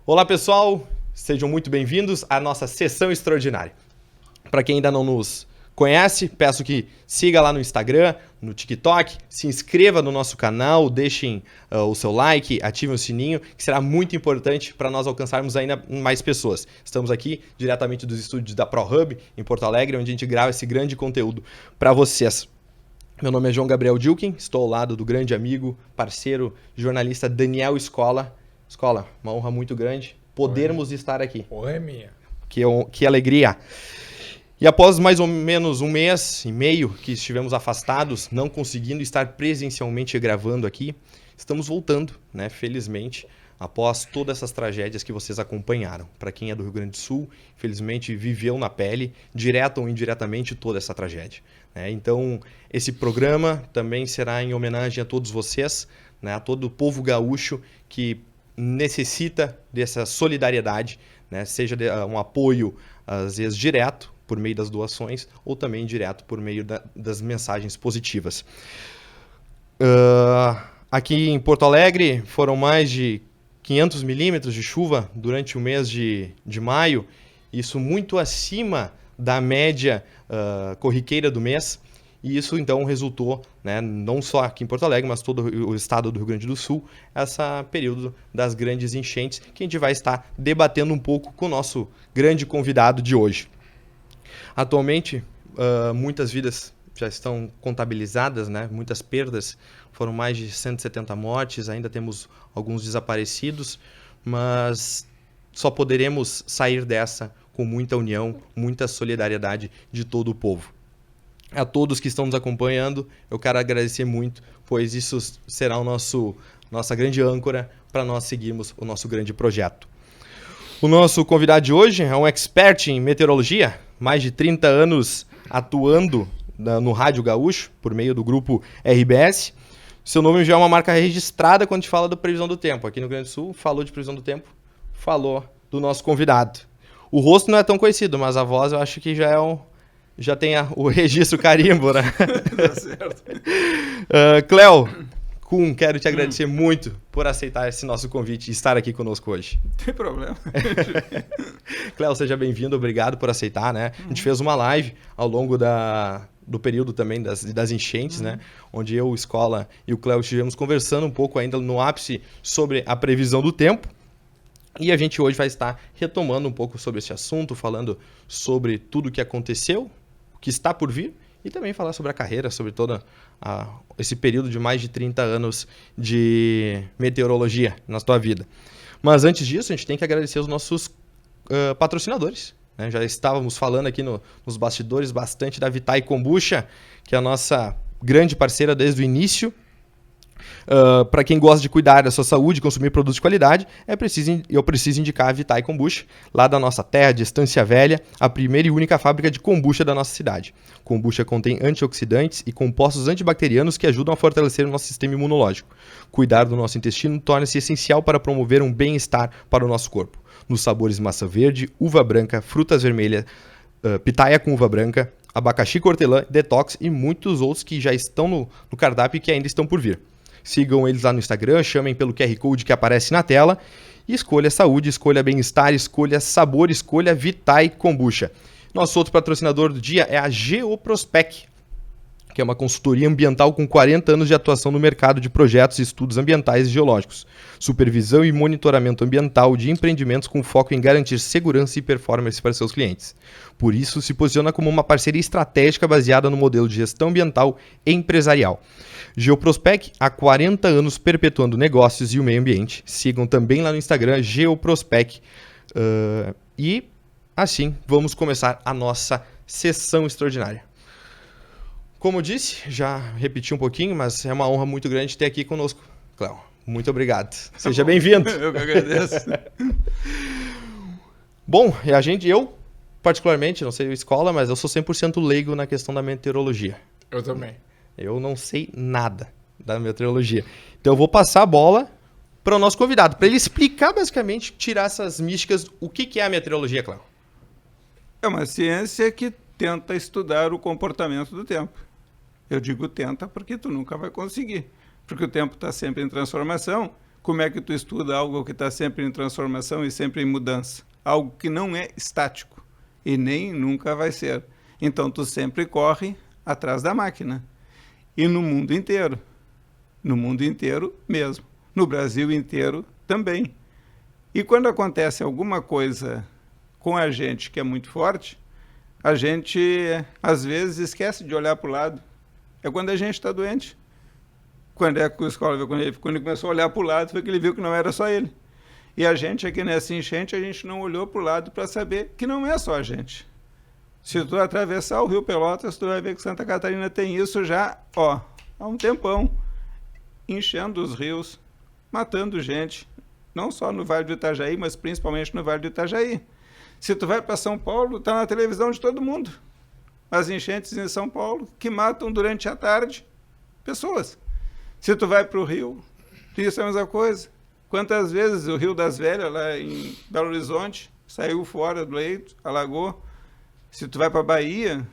Olá pessoal, sejam muito bem-vindos à nossa sessão extraordinária. Para quem ainda não nos conhece, peço que siga lá no Instagram, no TikTok, se inscreva no nosso canal, deixem o seu like, ativem o sininho, que será muito importante para nós alcançarmos ainda mais pessoas. Estamos aqui diretamente dos estúdios da ProHub, em Porto Alegre, onde a gente grava esse grande conteúdo para vocês. Meu nome é João Gabriel Dilken, estou ao lado do grande amigo, parceiro, jornalista Daniel Escola. Escola, uma honra muito grande podermos estar aqui. Honra é minha. Que alegria! E após mais ou menos um mês e meio que estivemos afastados, não conseguindo estar presencialmente gravando aqui, estamos voltando, né? Felizmente, após todas essas tragédias que vocês acompanharam. Para quem é do Rio Grande do Sul, felizmente viveu na pele, direta ou indiretamente, toda essa tragédia. Né? Então, esse programa também será em homenagem a todos vocês, né? A todo o povo gaúcho que necessita dessa solidariedade, né? Seja um apoio, às vezes, direto, por meio das doações, ou também direto por meio das mensagens positivas. Aqui em Porto Alegre foram mais de 500 milímetros de chuva durante o mês de maio, isso muito acima da média corriqueira do mês. E isso, então, resultou, né, não só aqui em Porto Alegre, mas todo o estado do Rio Grande do Sul, esse período das grandes enchentes, que a gente vai estar debatendo um pouco com o nosso grande convidado de hoje. Atualmente, muitas vidas já estão contabilizadas, né, muitas perdas, foram mais de 170 mortes, ainda temos alguns desaparecidos, mas só poderemos sair dessa com muita união, muita solidariedade de todo o povo. A todos que estão nos acompanhando, eu quero agradecer muito, pois isso será nossa grande âncora para nós seguirmos o nosso grande projeto. O nosso convidado de hoje é um expert em meteorologia, mais de 30 anos atuando no Rádio Gaúcho, por meio do grupo RBS. Seu nome já é uma marca registrada quando a gente fala da previsão do tempo. Aqui no Rio Grande do Sul, falou de previsão do tempo, falou do nosso convidado. O rosto não é tão conhecido, mas a voz eu acho que já tem o registro carimbo, né? Tá certo. Cléo Kuhn, quero te agradecer muito por aceitar esse nosso convite e estar aqui conosco hoje. Não tem problema. Cléo, seja bem-vindo, obrigado por aceitar, né? A gente fez uma live ao longo do período também das enchentes, né? Onde eu, Escola e o Cléo estivemos conversando um pouco ainda no ápice sobre a previsão do tempo. E a gente hoje vai estar retomando um pouco sobre esse assunto, falando sobre tudo o que aconteceu, o que está por vir, e também falar sobre a carreira, sobre todo esse período de mais de 30 anos de meteorologia na tua vida. Mas antes disso, a gente tem que agradecer os nossos patrocinadores. Né? Já estávamos falando aqui nos bastidores bastante da Vitae Kombucha, que é a nossa grande parceira desde o início. Para quem gosta de cuidar da sua saúde e consumir produtos de qualidade, eu preciso indicar a Vitae Kombucha, lá da nossa terra de Estância Velha, a primeira e única fábrica de kombucha da nossa cidade. Kombucha contém antioxidantes e compostos antibacterianos que ajudam a fortalecer o nosso sistema imunológico. Cuidar do nosso intestino torna-se essencial para promover um bem-estar para o nosso corpo. Nos sabores maçã verde, uva branca, frutas vermelhas, pitaia com uva branca, abacaxi hortelã, detox e muitos outros que já estão no cardápio e que ainda estão por vir. Sigam eles lá no Instagram, chamem pelo QR Code que aparece na tela. E escolha saúde, escolha bem-estar, escolha sabor, escolha Vitae Kombucha. Nosso outro patrocinador do dia é a Geoprospec, que é uma consultoria ambiental com 40 anos de atuação no mercado de projetos e estudos ambientais e geológicos. Supervisão e monitoramento ambiental de empreendimentos com foco em garantir segurança e performance para seus clientes. Por isso, se posiciona como uma parceria estratégica baseada no modelo de gestão ambiental empresarial. Geoprospec, há 40 anos perpetuando negócios e o meio ambiente. Sigam também lá no Instagram, Geoprospec. E assim, vamos começar a nossa sessão extraordinária. Como eu disse, já repeti um pouquinho, mas é uma honra muito grande ter aqui conosco, Cléo. Muito obrigado. Seja bem-vindo. Eu que agradeço. Bom, eu particularmente, não sei a escola, mas eu sou 100% leigo na questão da meteorologia. Eu também. Eu não sei nada da meteorologia. Então eu vou passar a bola para o nosso convidado, para ele explicar basicamente, tirar essas místicas, o que é a meteorologia, Cléo. É uma ciência que tenta estudar o comportamento do tempo. Eu digo tenta porque tu nunca vai conseguir. Porque o tempo está sempre em transformação, Como é que tu estuda algo que está sempre em transformação e sempre em mudança? Algo que não é estático e nem nunca vai ser. Então, tu sempre corre atrás da máquina. E no mundo inteiro. No mundo inteiro mesmo. No Brasil inteiro também. E quando acontece alguma coisa com a gente que é muito forte, a gente, às vezes, esquece de olhar para o lado. É quando a gente está doente. Quando ele começou a olhar para o lado, foi que ele viu que não era só ele. E a gente, aqui nessa enchente, a gente não olhou para o lado para saber que não é só a gente. Se tu atravessar o Rio Pelotas, tu vai ver que Santa Catarina tem isso já, há um tempão, enchendo os rios, matando gente, não só no Vale do Itajaí, mas principalmente no Vale do Itajaí. Se tu vai para São Paulo, está na televisão de todo mundo. As enchentes em São Paulo, que matam durante a tarde pessoas. Se tu vai para o Rio, isso é a mesma coisa. Quantas vezes o Rio das Velhas, lá em Belo Horizonte, saiu fora do leito, alagou. Se tu vai para a Bahia,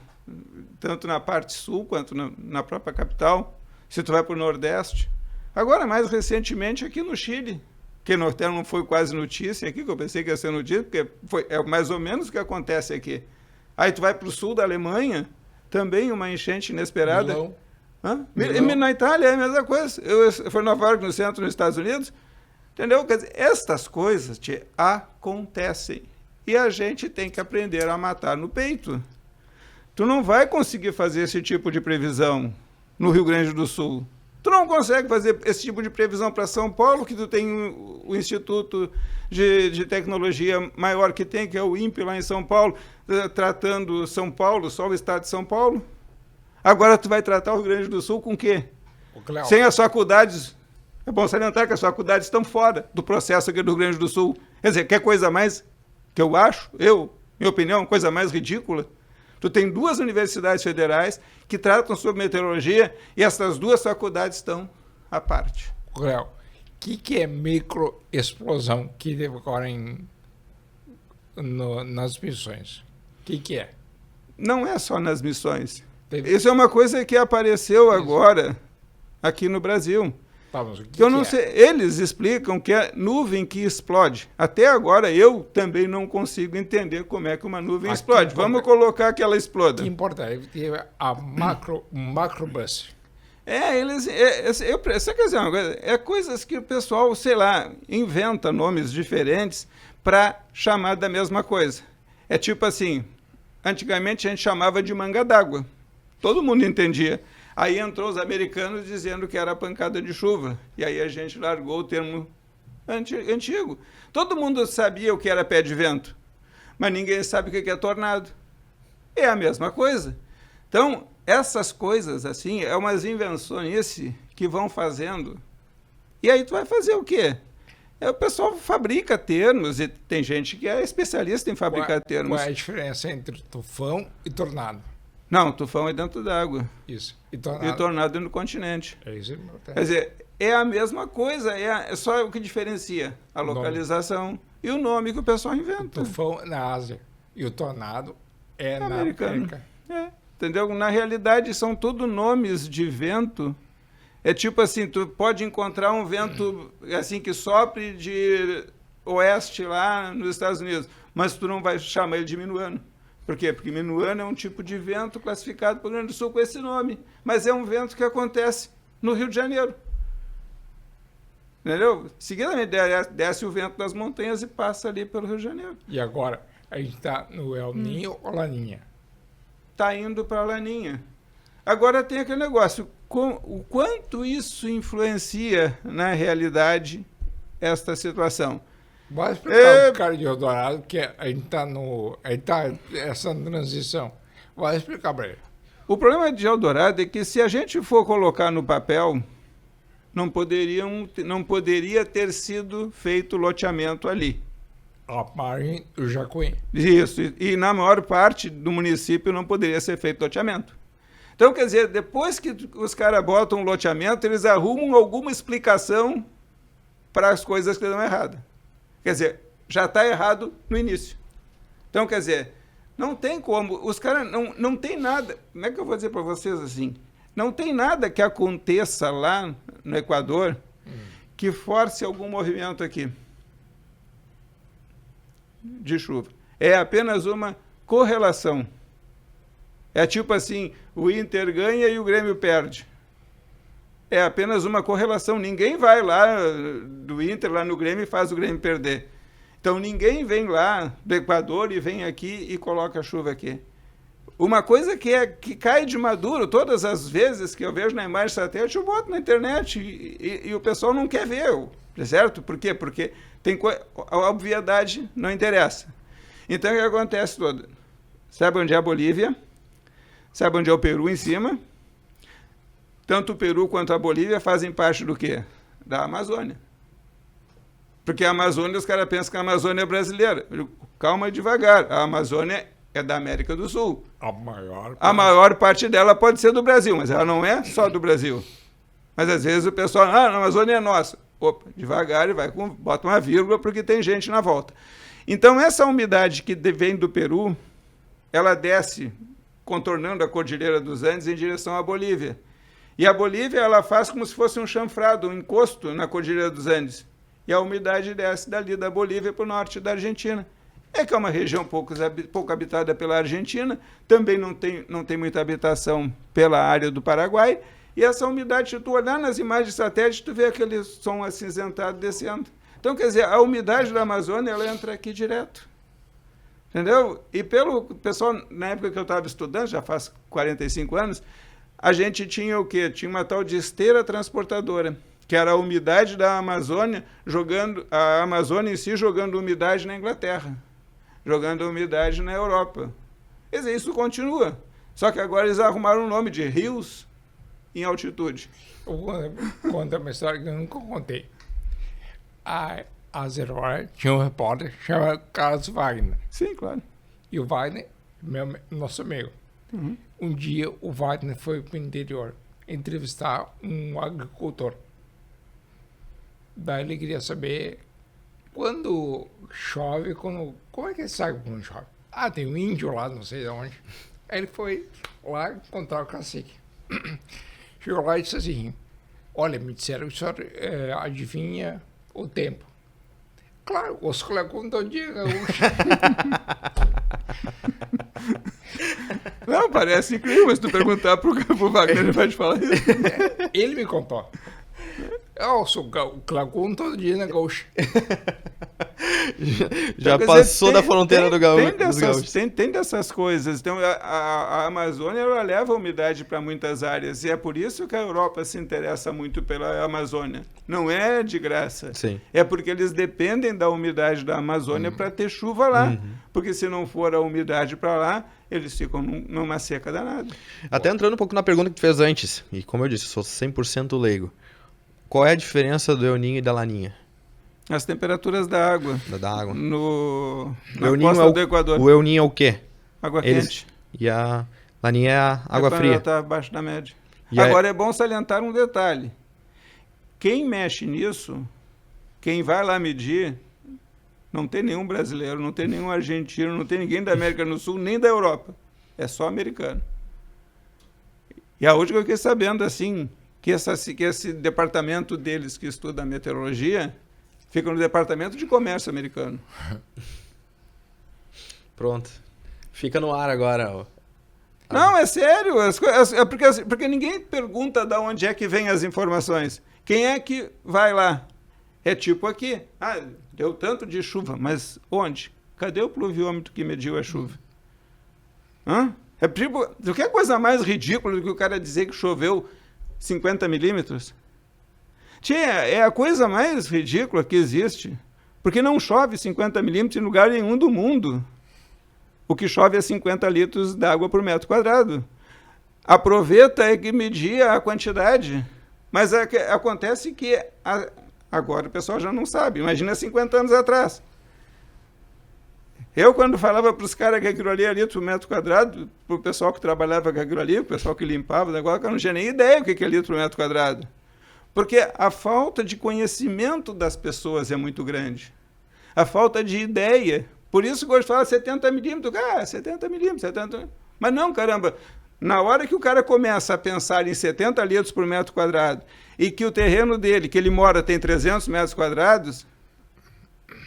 tanto na parte sul quanto na própria capital, se tu vai para o Nordeste. Agora, mais recentemente, aqui no Chile, que até não foi quase notícia aqui, que eu pensei que ia ser notícia, porque é mais ou menos o que acontece aqui. Aí tu vai para o sul da Alemanha, também uma enchente inesperada. Milão. Na Itália é a mesma coisa. Eu fui em Nova York, no centro, nos Estados Unidos. Entendeu? Quer dizer, estas coisas acontecem. E a gente tem que aprender a matar no peito. Tu não vai conseguir fazer esse tipo de previsão no Rio Grande do Sul. Tu não consegue fazer esse tipo de previsão para São Paulo, que tu tem o Instituto de Tecnologia maior que tem, que é o INPE lá em São Paulo, tratando São Paulo, só o estado de São Paulo. Agora tu vai tratar o Rio Grande do Sul com o quê? Sem as faculdades. É bom salientar que as faculdades estão fora do processo aqui do Rio Grande do Sul. Quer dizer, quer coisa mais, que eu acho, minha opinião, coisa mais ridícula? Tu tem 2 universidades federais que tratam sobre meteorologia e essas 2 faculdades estão à parte. Léo, o que é microexplosão que decorre nas missões? O que é? Não é só nas missões. Isso é uma coisa que apareceu agora aqui no Brasil. Vamos, que eu não sei. Eles explicam que é nuvem que explode. Até agora eu também não consigo entender como é que uma nuvem explode. Vamos colocar que ela exploda. Que importa? A macrobus. Você quer dizer uma coisa? É coisas que o pessoal, sei lá, inventa nomes diferentes para chamar da mesma coisa. É tipo assim, antigamente a gente chamava de manga d'água. Todo mundo entendia. Aí entrou os americanos dizendo que era pancada de chuva. E aí a gente largou o termo antigo. Todo mundo sabia o que era pé de vento, mas ninguém sabe o que é tornado. É a mesma coisa. Então, essas coisas, assim, é umas invenções que vão fazendo. E aí tu vai fazer o quê? O pessoal fabrica termos, e tem gente que é especialista em fabricar termos. Qual é a diferença entre tufão e tornado? Não, tufão é dentro d'água. Isso. E tornado é no continente. É isso. Quer dizer, é a mesma coisa, é só o que diferencia a localização e o nome que o pessoal inventa. O tufão na Ásia e o tornado é na América. Entendeu? Na realidade, são tudo nomes de vento. É tipo assim, tu pode encontrar um vento assim que sopre de oeste lá nos Estados Unidos, mas tu não vai chamar ele de minuano. Por quê? Porque minuano é um tipo de vento classificado pelo Rio Grande do Sul com esse nome, mas é um vento que acontece no Rio de Janeiro. Entendeu? Seguidamente desce o vento das montanhas e passa ali pelo Rio de Janeiro. E agora, a gente está no El Niño ou Laninha? Está indo para a Laninha. Agora tem aquele negócio, o quanto isso influencia na realidade esta situação. Vai explicar o cara de Eldorado, que a gente está essa transição. Vai explicar para ele. O problema de Eldorado é que se a gente for colocar no papel, não poderia ter sido loteamento ali. A margem do Jacuí. Isso, e na maior parte do município não poderia ser feito loteamento. Então, quer dizer, depois que os caras botam um loteamento, eles arrumam alguma explicação para as coisas que dão errado. Quer dizer, já está errado no início. Então, quer dizer, não tem como, os caras não tem nada, como é que eu vou dizer para vocês assim? Não tem nada que aconteça lá no Equador que force algum movimento aqui de chuva. É apenas uma correlação. É tipo assim, o Inter ganha e o Grêmio perde. É apenas uma correlação. Ninguém vai lá do Inter, lá no Grêmio, e faz o Grêmio perder. Então, ninguém vem lá do Equador e vem aqui e coloca a chuva aqui. Uma coisa que cai de maduro, todas as vezes que eu vejo na imagem satélite, eu boto na internet e o pessoal não quer ver, certo? Por quê? Porque a obviedade não interessa. Então, o que acontece todo? Sabe onde é a Bolívia? Sabe onde é o Peru em cima? Tanto o Peru quanto a Bolívia fazem parte do quê? Da Amazônia. Porque a Amazônia, os caras pensam que a Amazônia é brasileira. Calma devagar, a Amazônia é da América do Sul. A maior parte dela pode ser do Brasil, mas ela não é só do Brasil. Mas às vezes o pessoal, a Amazônia é nossa. Opa, devagar e bota uma vírgula porque tem gente na volta. Então essa umidade que vem do Peru, ela desce contornando a Cordilheira dos Andes em direção à Bolívia. E a Bolívia, ela faz como se fosse um chanfrado, um encosto na Cordilheira dos Andes. E a umidade desce dali da Bolívia para o norte da Argentina. É que é uma região pouco habitada pela Argentina, também não tem muita habitação pela área do Paraguai, e essa umidade, se tu olhar nas imagens satélites, tu vê aquele som acinzentado descendo. Então, quer dizer, a umidade da Amazônia, ela entra aqui direto. Entendeu? E pelo pessoal, na época que eu estava estudando, já faz 45 anos, a gente tinha o quê? Tinha uma tal de esteira transportadora, que era a umidade da Amazônia, a Amazônia em si jogando umidade na Inglaterra, jogando umidade na Europa. Quer dizer, isso continua. Só que agora eles arrumaram o nome de rios em altitude. Eu vou contar uma história que eu nunca contei. A Zero Hora tinha um repórter chamado Carlos Wagner. Sim, claro. E o Wagner, nosso amigo. Uhum. Um dia o Wagner foi para o interior entrevistar um agricultor. Daí ele queria saber quando chove, como é que ele sabe quando chove? Tem um índio lá, não sei de onde. Aí ele foi lá encontrar o cacique. Chegou lá e disse assim, olha, me disseram que o senhor adivinha o tempo. Claro, os colegas todo dia. Não, parece incrível, mas se tu perguntar pro Wagner, ele vai te falar isso. Ele me contou. Eu sou o Clacun todo dia na gaúcha. Já então, passou dizer, da fronteira do gaúcho. Tem dessas coisas. Então, a Amazônia ela leva a umidade para muitas áreas. E é por isso que a Europa se interessa muito pela Amazônia. Não é de graça. Sim. É porque eles dependem da umidade da Amazônia para ter chuva lá. Porque se não for a umidade para lá, eles ficam numa seca danada. Até entrando um pouco na pergunta que tu fez antes, e como eu disse, eu sou 100% leigo. Qual é a diferença do El Niño e da Laninha? As temperaturas da água. Da água. Na costa do Equador. O El Niño é o quê? Água quente. E a Laninha é a água fria. Está abaixo da média. Agora é bom salientar um detalhe. Quem mexe nisso, quem vai lá medir, não tem nenhum brasileiro, não tem nenhum argentino, não tem ninguém da América do Sul, nem da Europa. É só americano. E a última que eu fiquei sabendo, assim, que esse departamento deles que estuda a meteorologia fica no departamento de comércio americano. Pronto. Fica no ar agora. Ó. Não, é sério. Porque ninguém pergunta de onde é que vem as informações. Quem é que vai lá? É tipo aqui. Deu tanto de chuva, mas onde? Cadê o pluviômetro que mediu a chuva? É tipo, tu quer coisa mais ridícula do que o cara dizer que choveu 50 milímetros? É a coisa mais ridícula que existe. Porque não chove 50 milímetros em lugar nenhum do mundo. O que chove é 50 litros d'água por metro quadrado. Aproveita é que medir a quantidade. Mas acontece que agora o pessoal já não sabe. Imagina 50 anos atrás. Eu, quando falava para os caras que aquilo ali é litro por metro quadrado, para o pessoal que trabalhava com aquilo ali, o pessoal que limpava o negócio, eu não tinha nem ideia do que é litro por metro quadrado. Porque a falta de conhecimento das pessoas é muito grande. A falta de ideia. Por isso que hoje fala 70 milímetros. 70 milímetros, 70. Mas não, caramba. Na hora que o cara começa a pensar em 70 litros por metro quadrado e que o terreno dele, que ele mora, tem 300 metros quadrados,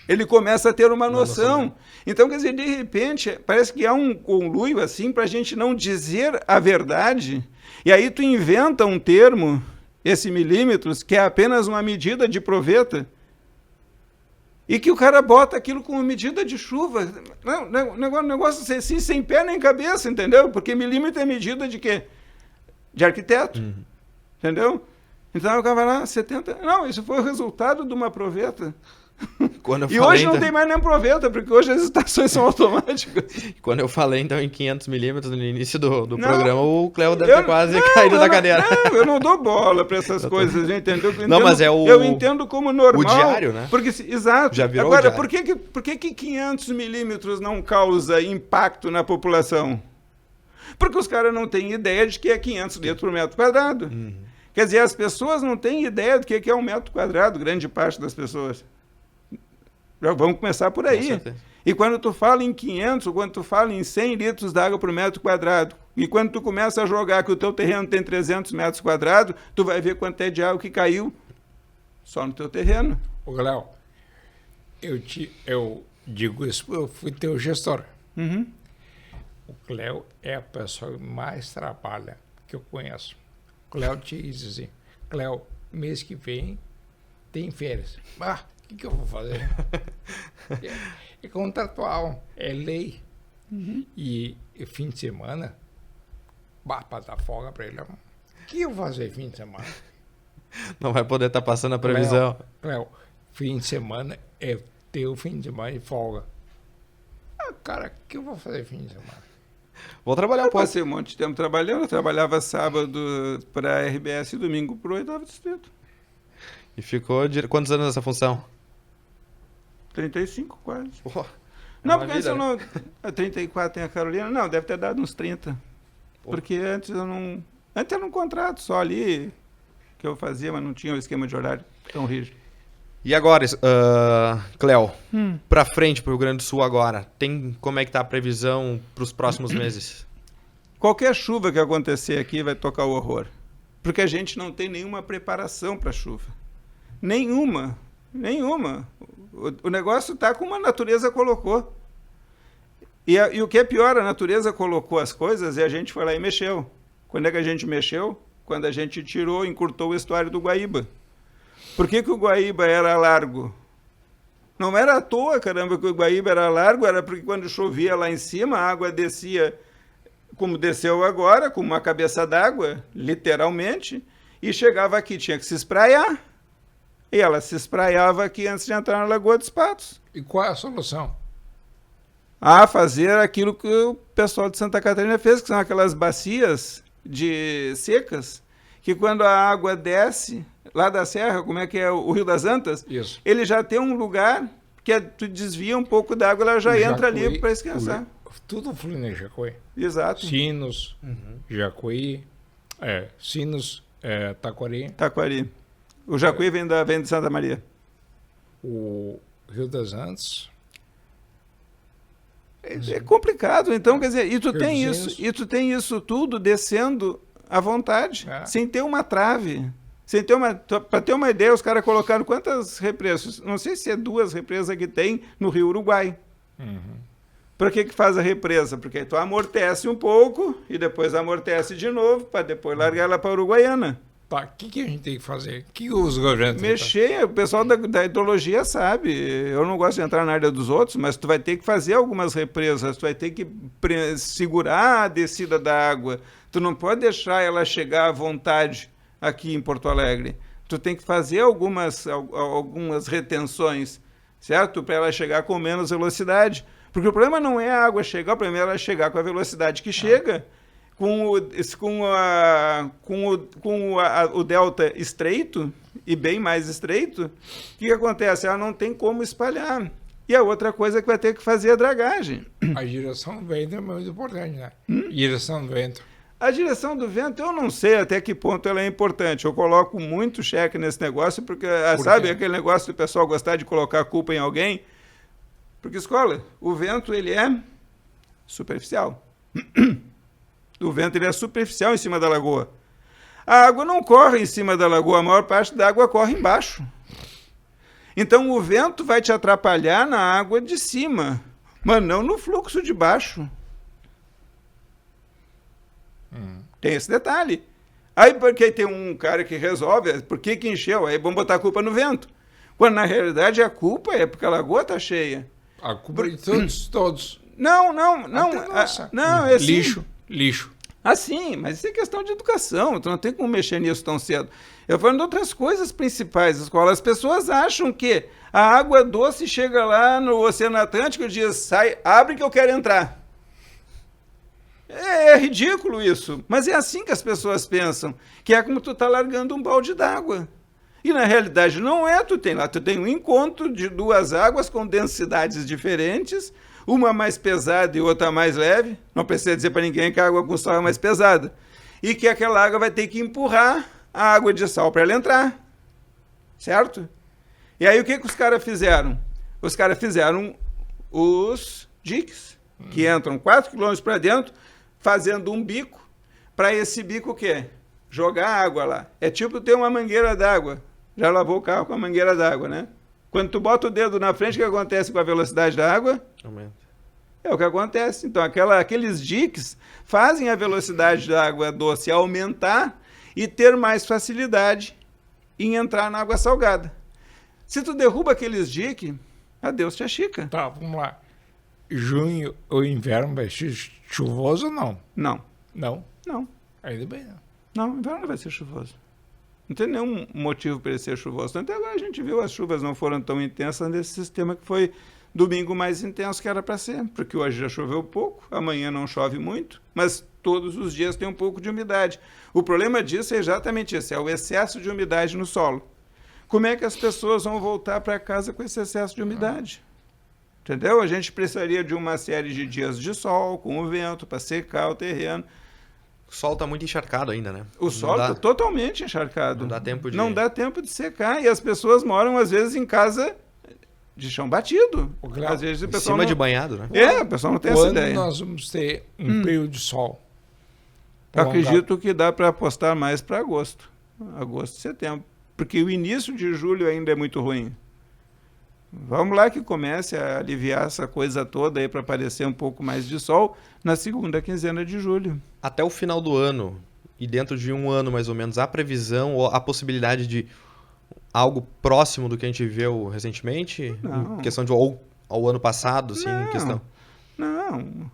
ele começa a ter uma noção. Né? Então, quer dizer, de repente, parece que há um conluio assim para a gente não dizer a verdade. E aí tu inventa um termo, esse milímetros, que é apenas uma medida de proveta, e que o cara bota aquilo como medida de chuva. Negócio assim, sem pé nem cabeça, entendeu? Porque milímetro é medida de quê? De arquiteto. Entendeu? Então o cara vai lá, 70... Não, isso foi o resultado de uma proveta. Quando eu E falei, hoje não tem mais nem proveta, porque hoje as estações são automáticas. Quando eu falei, então, em 500 milímetros no início do Não, programa, o Cléo deve ter quase caído da cadeira. Não, eu não dou bola para essas coisas, entendeu? Eu Não, entendo, mas é o... Eu entendo como normal. O diário, né? Porque, exato. Já virou Agora, o diário. por que 500 milímetros não causa impacto na população? Porque os caras não têm ideia de que é 500 litros por metro quadrado. Quer dizer, as pessoas não têm ideia do que é 1 metro quadrado, grande parte das pessoas. Vamos começar por aí. E quando tu fala em 500, ou quando tu fala em 100 litros de água por metro quadrado, e quando tu começa a jogar que o teu terreno tem 300 metros quadrados, tu vai ver quanto é de água que caiu só no teu terreno. Ô, Léo, eu digo isso, eu fui teu gestor. O Cléo é a pessoa que mais trabalha que eu conheço. O Cléo te diz assim, Cléo, mês que vem tem férias. O que eu vou fazer? É contratual, é lei. E fim de semana, para dar folga para ele. O que eu vou fazer fim de semana? Não vai poder estar passando a previsão. Cléo, fim de semana é teu fim de semana de folga. Cara, o que eu vou fazer fim de semana? Vou trabalhar um Eu pouco. passei um monte de tempo trabalhando. Eu trabalhava sábado para a RBS e domingo para o 8º Distrito. E ficou... Quantos anos nessa função? 35 quase. Pô, Não, uma porque vida, antes eu não... A 34 tem a Carolina. Não, deve ter dado uns 30. Porque antes eu não... Antes era um contrato só ali que eu fazia, mas não tinha o esquema de horário tão rígido. E agora, Cléo, pra frente pro Rio Grande do Sul agora, como é que tá a previsão pros próximos meses? Qualquer chuva que acontecer aqui vai tocar o horror. Porque a gente não tem nenhuma preparação para chuva. Nenhuma. O negócio está como a natureza colocou. E o que é pior, a natureza colocou as coisas e a gente foi lá e mexeu. Quando é que a gente mexeu? Quando a gente tirou, encurtou o estuário do Guaíba. Por que o Guaíba era largo? Não era à toa, caramba, que o Guaíba era largo, era porque quando chovia lá em cima, a água descia, como desceu agora, com uma cabeça d'água, literalmente, e chegava aqui, tinha que se espraiar. E ela se espraiava aqui antes de entrar na Lagoa dos Patos. E qual é a solução? Fazer aquilo que o pessoal de Santa Catarina fez, que são aquelas bacias secas, que quando a água desce lá da serra, como é que é o Rio das Antas, Isso. ele já tem um lugar que tu desvia um pouco da água, ela já entra ali para esquentar. Tudo flui em Jacuí. Exato. Sinos, Jacuí, Sinos, Taquari. Taquari. O Jacuí vem de Santa Maria. O Rio das Antas. É complicado, então, quer dizer, e tu tem isso tudo descendo à vontade, sem ter uma trave. Para ter uma ideia, os caras colocaram quantas represas? Não sei se é 2 represas que tem no Rio Uruguai. Para que faz a represa? Porque aí tu amortece um pouco e depois amortece de novo para depois largar ela para a Uruguaiana. Tá, o que a gente tem que fazer? O que os governos mexer, o pessoal da hidrologia sabe. Eu não gosto de entrar na área dos outros, mas tu vai ter que fazer algumas represas, tu vai ter que segurar a descida da água. Tu não pode deixar ela chegar à vontade aqui em Porto Alegre. Tu tem que fazer algumas retenções, certo? Para ela chegar com menos velocidade. Porque o problema não é a água chegar, o problema é ela chegar com a velocidade que chega. Com o delta estreito, e bem mais estreito, o que acontece? Ela não tem como espalhar. E a outra coisa que vai ter que fazer é a dragagem. A direção do vento é muito importante, né? Direção do vento. A direção do vento, eu não sei até que ponto ela é importante. Eu coloco muito cheque nesse negócio, porque, sabe, aquele negócio do pessoal gostar de colocar a culpa em alguém? Porque, escola, o vento, ele é superficial. O vento ele é superficial em cima da lagoa. A água não corre em cima da lagoa, a maior parte da água corre embaixo. Então o vento vai te atrapalhar na água de cima, mas não no fluxo de baixo. Tem esse detalhe. Aí porque tem um cara que resolve, por que encheu? Aí vamos botar a culpa no vento. Quando na realidade a culpa é porque a lagoa está cheia. A culpa de todos. Não. Não, é assim. Lixo. Assim, mas isso é questão de educação, tu não tem como mexer nisso tão cedo. Eu falo de outras coisas principais da escola. As pessoas acham que a água doce chega lá no Oceano Atlântico e diz, sai, abre que eu quero entrar. É ridículo isso, mas é assim que as pessoas pensam, que é como tu tá largando um balde d'água. E na realidade não é, tu tem um encontro de duas águas com densidades diferentes, uma mais pesada e outra mais leve. Não precisa dizer para ninguém que a água com sal é mais pesada. E que aquela água vai ter que empurrar a água de sal para ela entrar. Certo? E aí o que os caras fizeram? Os caras fizeram os diques, que entram 4 quilômetros para dentro, fazendo um bico. Para esse bico o quê? Jogar água lá. É tipo ter uma mangueira d'água. Já lavou o carro com a mangueira d'água, né? Quando tu bota o dedo na frente, o que acontece com a velocidade da água? Aumenta. É o que acontece. Então, aqueles diques fazem a velocidade da água doce aumentar e ter mais facilidade em entrar na água salgada. Se tu derruba aqueles diques, adeus tia Chica. Tá, vamos lá. Junho, o inverno vai ser chuvoso ou não? Não. Não? Ainda bem, não. Não, o inverno não vai ser chuvoso. Não tem nenhum motivo para ele ser chuvoso. Até agora a gente viu as chuvas não foram tão intensas nesse sistema que foi domingo mais intenso que era para ser. Porque hoje já choveu pouco, amanhã não chove muito, mas todos os dias tem um pouco de umidade. O problema disso é exatamente isso, é o excesso de umidade no solo. Como é que as pessoas vão voltar para casa com esse excesso de umidade? Entendeu? A gente precisaria de uma série de dias de sol, com o vento, para secar o terreno. O sol está muito encharcado ainda, né? O solo está totalmente encharcado. Não dá tempo de... Não dá tempo de secar. E as pessoas moram, às vezes, em casa de chão batido. Às vezes o pessoal em cima de banhado, né? O pessoal não tem essa ideia. Quando nós vamos ter um período de sol? Eu acredito que dá para apostar mais para agosto. Agosto, setembro. Porque o início de julho ainda é muito ruim. Vamos lá que comece a aliviar essa coisa toda aí para aparecer um pouco mais de sol na segunda quinzena de julho. Até o final do ano, e dentro de um ano mais ou menos, há previsão ou a possibilidade de algo próximo do que a gente viveu recentemente? Não. Em questão de ao ano passado, assim, Não. em questão... Não.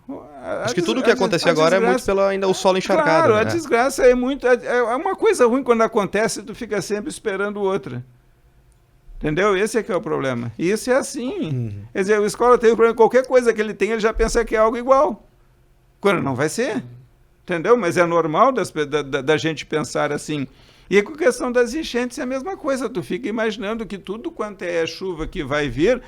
Acho que tudo o que aconteceu agora é muito pelo ainda o solo encharcado. Claro, né? a desgraça é muito... É uma coisa ruim quando acontece, tu fica sempre esperando outra. Entendeu? Esse é que é o problema. E isso é assim. Quer dizer, a escola tem um problema, qualquer coisa que ele tem, ele já pensa que é algo igual. Quando não vai ser. Entendeu? Mas é normal da gente pensar assim. E com a questão das enchentes é a mesma coisa. Tu fica imaginando que tudo quanto é chuva que vai vir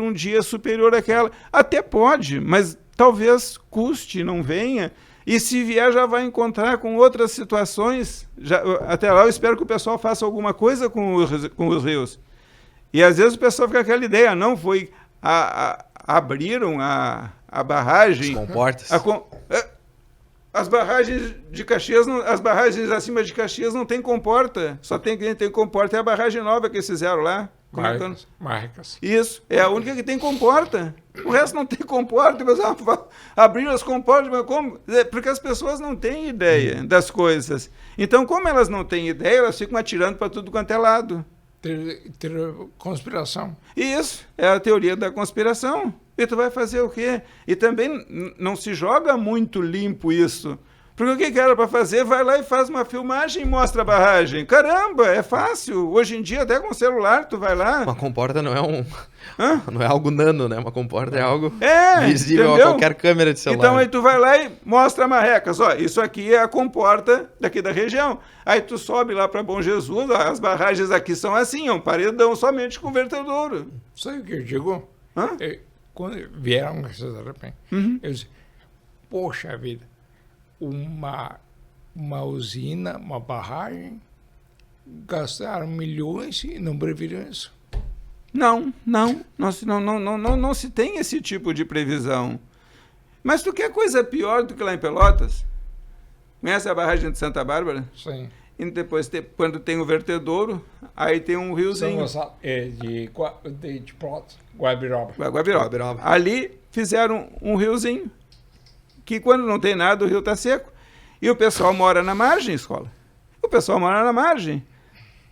um dia superior àquela. Até pode, mas talvez custe, não venha. E se vier, já vai encontrar com outras situações. Até lá eu espero que o pessoal faça alguma coisa com os rios. E às vezes o pessoal fica com aquela ideia, não, foi... abriram a barragem... As comportas. As barragens de Caxias, as barragens acima de Caxias não tem comporta. Só tem comporta, é a barragem nova que eles fizeram lá. Marcas. Isso, é a única que tem comporta. O resto não tem comporta. Abriram as comportas, mas como? Porque as pessoas não têm ideia das coisas. Então, como elas não têm ideia, elas ficam atirando para tudo quanto é lado. Conspiração. Isso, é a teoria da conspiração. E tu vai fazer o quê? E também não se joga muito limpo isso. Porque o que era para fazer? Vai lá e faz uma filmagem e mostra a barragem. Caramba, é fácil. Hoje em dia, até com o celular, tu vai lá... Uma comporta não é não é algo nano, né? Uma comporta é algo visível entendeu? a qualquer câmera de celular. Então aí tu vai lá e mostra marrecas. Ó, isso aqui é a comporta daqui da região. Aí tu sobe lá para Bom Jesus, ó, as barragens aqui são assim, é um paredão somente com vertedouro. Sabe o que eu digo? Quando vieram essas repente, eu disse, poxa vida, uma usina, uma barragem, gastaram milhões e não previram isso. Não se tem esse tipo de previsão. Mas tu quer coisa pior do que lá em Pelotas? Conhece a barragem de Santa Bárbara? Sim. E depois, quando tem o vertedouro, aí tem um riozinho. De Plot, Guabiroba. Guabiroba. Ali fizeram um riozinho, que quando não tem nada, o rio está seco. E o pessoal mora na margem, escola. O pessoal mora na margem.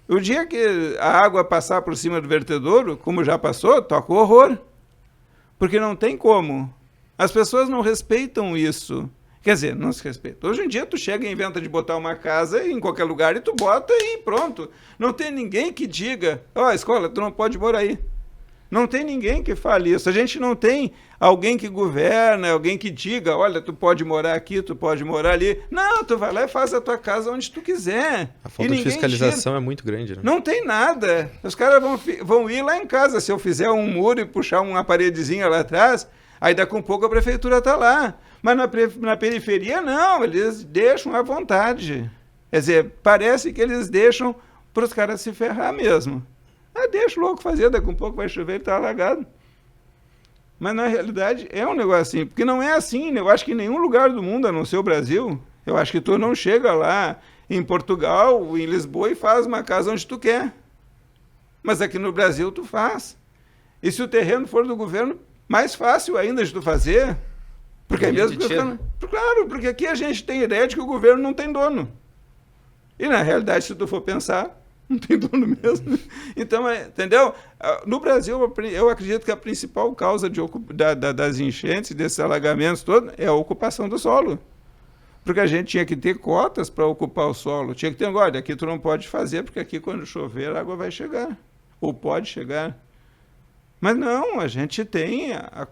O dia que a água passar por cima do vertedouro, como já passou, toca o horror. Porque não tem como. As pessoas não respeitam isso. Quer dizer, não se respeita. Hoje em dia tu chega e inventa de botar uma casa em qualquer lugar e tu bota e pronto. Não tem ninguém que diga, escola, tu não pode morar aí. Não tem ninguém que fale isso. A gente não tem alguém que governa, alguém que diga, olha, tu pode morar aqui, tu pode morar ali. Não, tu vai lá e faz a tua casa onde tu quiser. A falta de fiscalização é muito grande, né? Não tem nada. Os caras vão ir lá em casa. Se eu fizer um muro e puxar uma paredezinha lá atrás, aí daqui um pouco a prefeitura está lá. Mas na periferia, não, eles deixam à vontade. Quer dizer, parece que eles deixam para os caras se ferrar mesmo. Deixa o louco fazer, daqui um pouco vai chover e está alagado. Mas na realidade é um negócio assim, porque não é assim. Eu acho que em nenhum lugar do mundo, a não ser o Brasil, eu acho que tu não chega lá em Portugal, em Lisboa e faz uma casa onde tu quer. Mas aqui no Brasil tu faz. E se o terreno for do governo, mais fácil ainda de tu fazer. Porque é mesmo claro, porque aqui a gente tem ideia de que o governo não tem dono. E na realidade, se tu for pensar, não tem dono mesmo. Então, entendeu? No Brasil, eu acredito que a principal causa das enchentes, desses alagamentos todos, é a ocupação do solo. Porque a gente tinha que ter cotas para ocupar o solo. Tinha que ter, olha, aqui tu não pode fazer, porque aqui quando chover a água vai chegar. Ou pode chegar. Mas não, a gente tem, a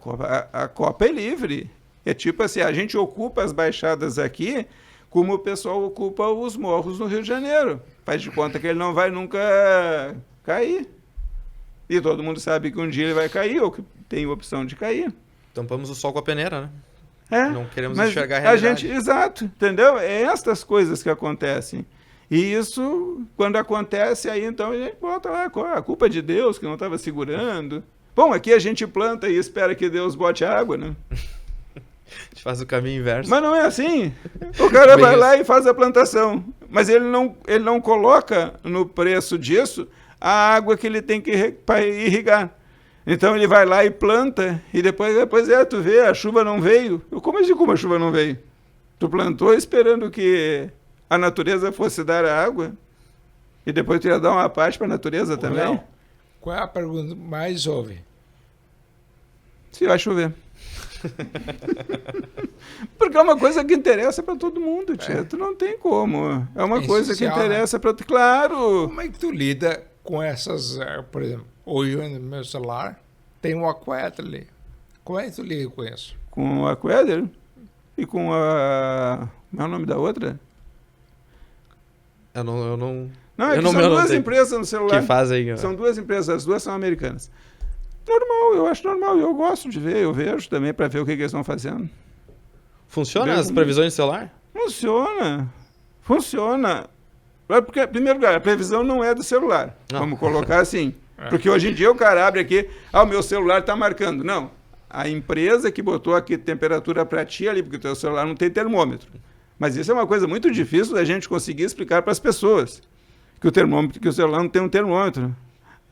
Copa é livre. É tipo assim, a gente ocupa as baixadas aqui, como o pessoal ocupa os morros no Rio de Janeiro. Faz de conta que ele não vai nunca cair. E todo mundo sabe que um dia ele vai cair, ou que tem opção de cair. Tampamos o sol com a peneira, né? Não queremos enxergar a realidade. Exato, entendeu? É estas coisas que acontecem. E isso, quando acontece, aí então a gente bota lá, a culpa é de Deus, que não estava segurando. Bom, aqui a gente planta e espera que Deus bote água, né? A gente faz o caminho inverso. Mas não é assim. O cara vai lá e faz a plantação. Mas ele não coloca no preço disso a água que ele tem que para irrigar. Então ele vai lá e planta e depois tu vê, a chuva não veio. Como a chuva não veio? Tu plantou esperando que a natureza fosse dar a água e depois tu ia dar uma parte para a natureza também? Léo, qual é a pergunta mais ouve? Se vai chover. Porque é uma coisa que interessa para todo mundo, tia. Tu não tem como. É uma coisa que interessa para... Claro! Como é que tu lida com essas... Por exemplo, hoje no meu celular tem um Aqueduct ali. Como é que tu lida com isso? Com o Aqueduct? E com a... Como é o nome da outra? Eu não... Não, são duas empresas no celular. Que fazem... São duas empresas, as duas são americanas. Normal, eu acho normal. Eu gosto de ver, eu vejo também para ver o que eles estão fazendo. Funciona as previsões de celular? Funciona. Porque, em primeiro lugar, a previsão não é do celular. Não. Vamos colocar assim. Porque hoje em dia o cara abre aqui, o meu celular está marcando. Não. A empresa que botou aqui temperatura para ti ali, porque o teu celular não tem termômetro. Mas isso é uma coisa muito difícil da gente conseguir explicar para as pessoas. Que o celular não tem um termômetro.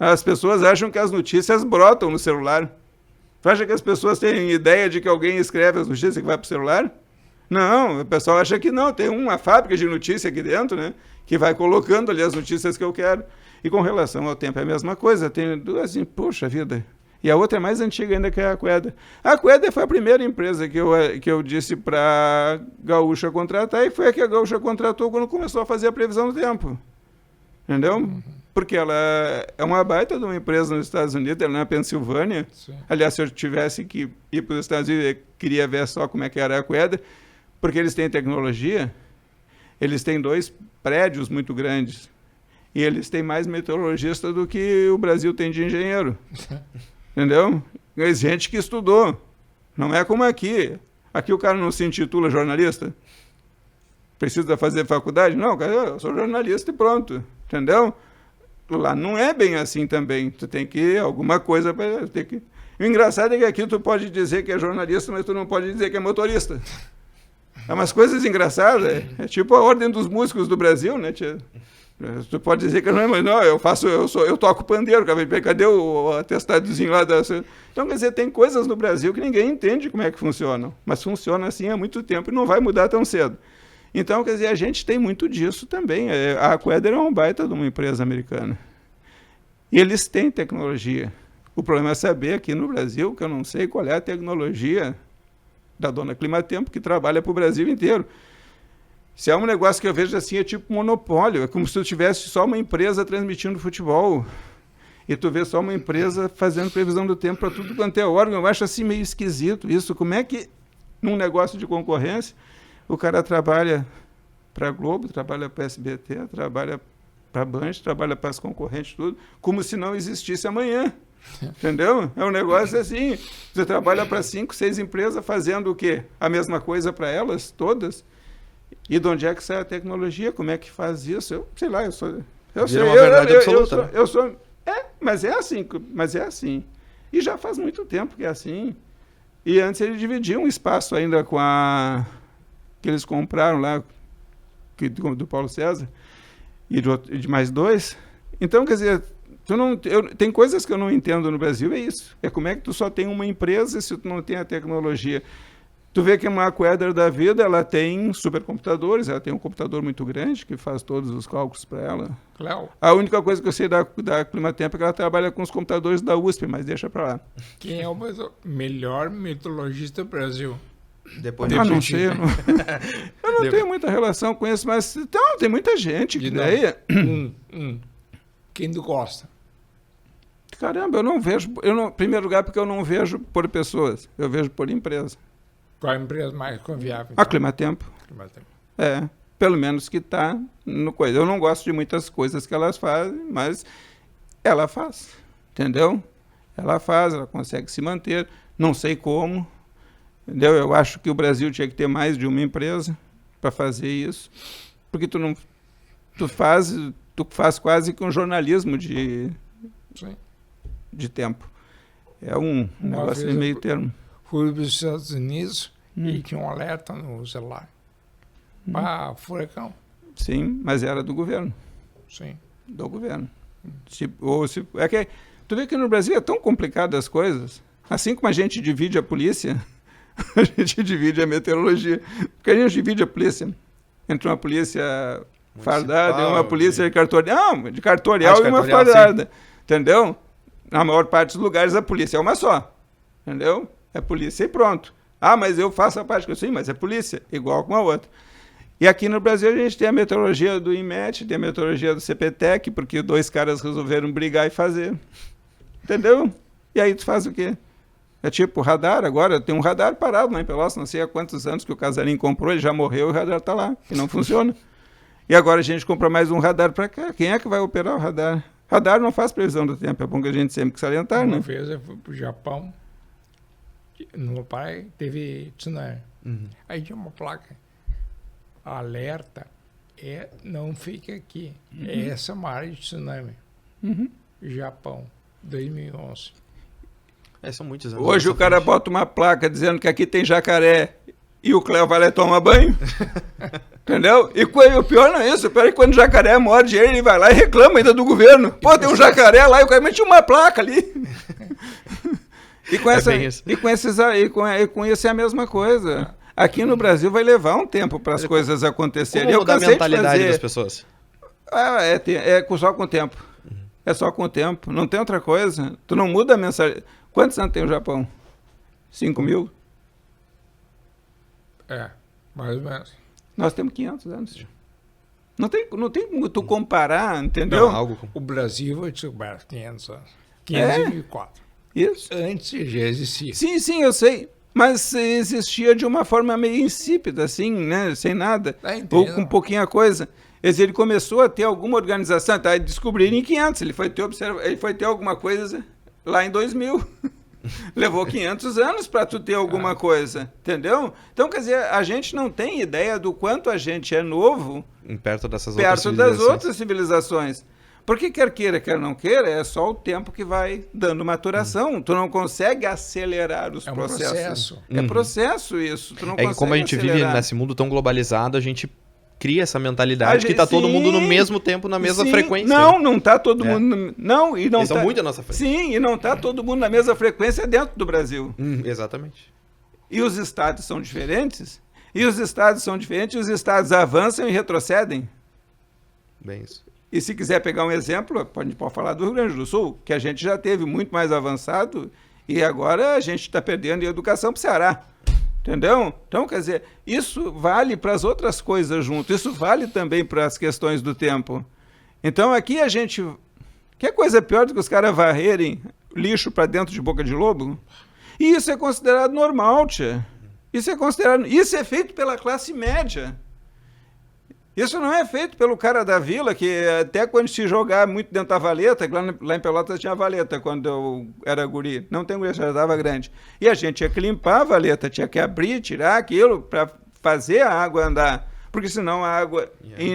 As pessoas acham que as notícias brotam no celular. Tu acha que as pessoas têm ideia de que alguém escreve as notícias que vai para o celular? Não, o pessoal acha que não. Tem uma fábrica de notícia aqui dentro, né? Que vai colocando ali as notícias que eu quero. E com relação ao tempo é a mesma coisa. Tem duas assim, poxa vida. E a outra é mais antiga ainda que a Aqueduct. A Aqueduct foi a primeira empresa que eu disse para a Gaúcha contratar e foi a que a Gaúcha contratou quando começou a fazer a previsão do tempo. Entendeu? Porque ela é uma baita de uma empresa nos Estados Unidos, ela é na Pensilvânia. Sim. Aliás, se eu tivesse que ir para os Estados Unidos, eu queria ver só como é que era a Aqueduct, porque eles têm tecnologia, eles têm 2 prédios muito grandes, e eles têm mais meteorologista do que o Brasil tem de engenheiro. Entendeu? É gente que estudou. Não é como aqui. Aqui o cara não se intitula jornalista. Precisa fazer faculdade? Não, cara, eu sou jornalista e pronto. Entendeu? Lá não é bem assim também. Tu tem que alguma coisa para ter que. O engraçado é que aqui tu pode dizer que é jornalista, mas tu não pode dizer que é motorista. É umas coisas engraçadas. É tipo a ordem dos músicos do Brasil, né, tia? Tu pode dizer que não, mas não, eu toco pandeiro, cadê o atestadozinho lá da... Então, quer dizer, tem coisas no Brasil que ninguém entende como é que funcionam, mas funciona assim há muito tempo e não vai mudar tão cedo. Então, quer dizer, a gente tem muito disso também. A Queder é uma baita de uma empresa americana. E eles têm tecnologia. O problema é saber aqui no Brasil, que eu não sei qual é a tecnologia da dona Climatempo, que trabalha para o Brasil inteiro. Se é um negócio que eu vejo assim, é tipo monopólio. É como se tu tivesse só uma empresa transmitindo futebol. E tu vê só uma empresa fazendo previsão do tempo para tudo quanto é órgão. Eu acho assim meio esquisito isso. Como é que, num negócio de concorrência, o cara trabalha para a Globo, trabalha para a SBT, trabalha para a Band, trabalha para as concorrentes, tudo, como se não existisse amanhã. Entendeu? É um negócio assim. Você trabalha para 5, 6 empresas fazendo o quê? A mesma coisa para elas, todas. E de onde é que sai a tecnologia? Como é que faz isso? Eu sei lá, eu sou... Mas é assim. E já faz muito tempo que é assim. E antes ele dividia um espaço ainda com a... que eles compraram lá, do Paulo César, e de mais 2. Então, quer dizer, tem coisas que eu não entendo no Brasil, é isso. É como é que tu só tem uma empresa se tu não tem a tecnologia. Tu vê que uma Queder da vida, ela tem supercomputadores, ela tem um computador muito grande que faz todos os cálculos para ela. Cléo. A única coisa que eu sei da Climatempo é que ela trabalha com os computadores da USP, mas deixa para lá. Quem é o melhor meteorologista do Brasil? Depois não sei. Eu não tenho muita relação com isso, mas então, tem muita gente que daí... Quem tu gosta? Caramba, eu não vejo... em primeiro lugar, porque eu não vejo por pessoas, eu vejo por empresa. Qual a empresa mais confiável? A Climatempo. Pelo menos que está no coisa. Eu não gosto de muitas coisas que elas fazem, mas ela faz, entendeu? Ela faz, ela consegue se manter, não sei como, entendeu? Eu acho que o Brasil tinha que ter mais de uma empresa para fazer isso, porque tu faz quase que um jornalismo de tempo. É um negócio meio termo. Fui para os Estados Unidos e tinha um alerta no celular. Furacão. Sim, mas era do governo. Sim. Do governo. Tu vê que no Brasil é tão complicado as coisas. Assim como a gente divide a polícia, a gente divide a meteorologia. Porque a gente divide a polícia entre uma polícia fardada e uma polícia de cartorial e uma fardada. Sim. Entendeu? Na maior parte dos lugares a polícia é uma só. Entendeu? É polícia e pronto. Mas eu faço a parte que eu sei, mas é polícia, igual com a outra. E aqui no Brasil a gente tem a meteorologia do INMET, tem a meteorologia do CPTEC, porque 2 caras resolveram brigar e fazer. Entendeu? E aí tu faz o quê? É tipo radar, agora tem um radar parado lá em Pelotas, não sei há quantos anos que o Casarim comprou, ele já morreu e o radar está lá, e não funciona. E agora a gente compra mais um radar para cá. Quem é que vai operar o radar? Radar não faz previsão do tempo, é bom que a gente sempre salientar, né? Uma vez eu fui para o Japão, no meu pai teve tsunami. Aí tinha uma placa, alerta, não fica aqui, essa é uma área de tsunami. Japão, 2011. São muitos anos. Hoje o cara bota uma placa dizendo que aqui tem jacaré e o Cléo vai lá e toma banho. Entendeu? E o pior não é isso, o pior é que quando o jacaré morde ele vai lá e reclama ainda do governo. Pô, tem um jacaré lá e o cara mete uma placa ali. Com isso é a mesma coisa. Aqui no Brasil vai levar um tempo para as coisas acontecerem. Como mudar a mentalidade das pessoas? É só com o tempo. É só com o tempo. Não tem outra coisa. Tu não muda a mensalidade. Quantos anos tem o Japão? 5 mil? Mais ou menos. Nós temos 500 anos. Não tem como tu comparar, entendeu? Não, o Brasil foi descoberto 500 anos. 504. Isso. Antes já existia. Sim, eu sei. Mas existia de uma forma meio insípida, assim, né? Sem nada. Ou com pouquinha coisa. Ele começou a ter alguma organização, tá? Descobriram em 500. Ele foi ter alguma coisa lá em 2000. Levou 500 anos para tu ter alguma coisa, entendeu? Então, quer dizer, a gente não tem ideia do quanto a gente é novo perto das outras civilizações. Porque quer queira, quer não queira, é só o tempo que vai dando maturação. Tu não consegue acelerar os processos. Processo. É processo isso. Tu não É que consegue como a gente vive acelerar. nesse mundo tão globalizado, a gente cria essa mentalidade que tá todo mundo no mesmo tempo, na mesma frequência. Não tá todo mundo. Não, e não Eles tá. são muito à nossa frente. Sim, e não tá todo mundo na mesma frequência dentro do Brasil. Exatamente. E os estados são diferentes. E os estados avançam e retrocedem. Bem isso. E se quiser pegar um exemplo, pode falar do Rio Grande do Sul, que a gente já teve muito mais avançado e agora a gente está perdendo em educação para o Ceará. Entendeu? Então, quer dizer, isso vale para as outras coisas junto, isso vale também para as questões do tempo. Então, aqui a gente... Que coisa pior do que os caras varrerem lixo para dentro de boca de lobo? E isso é considerado normal, tia. Isso é feito pela classe média. Isso não é feito pelo cara da vila, que até quando se jogar muito dentro da valeta, lá em Pelotas tinha valeta quando eu era guri. Não tem guri, já estava grande. E a gente tinha que limpar a valeta, tinha que abrir, tirar aquilo para fazer a água andar. Porque senão a água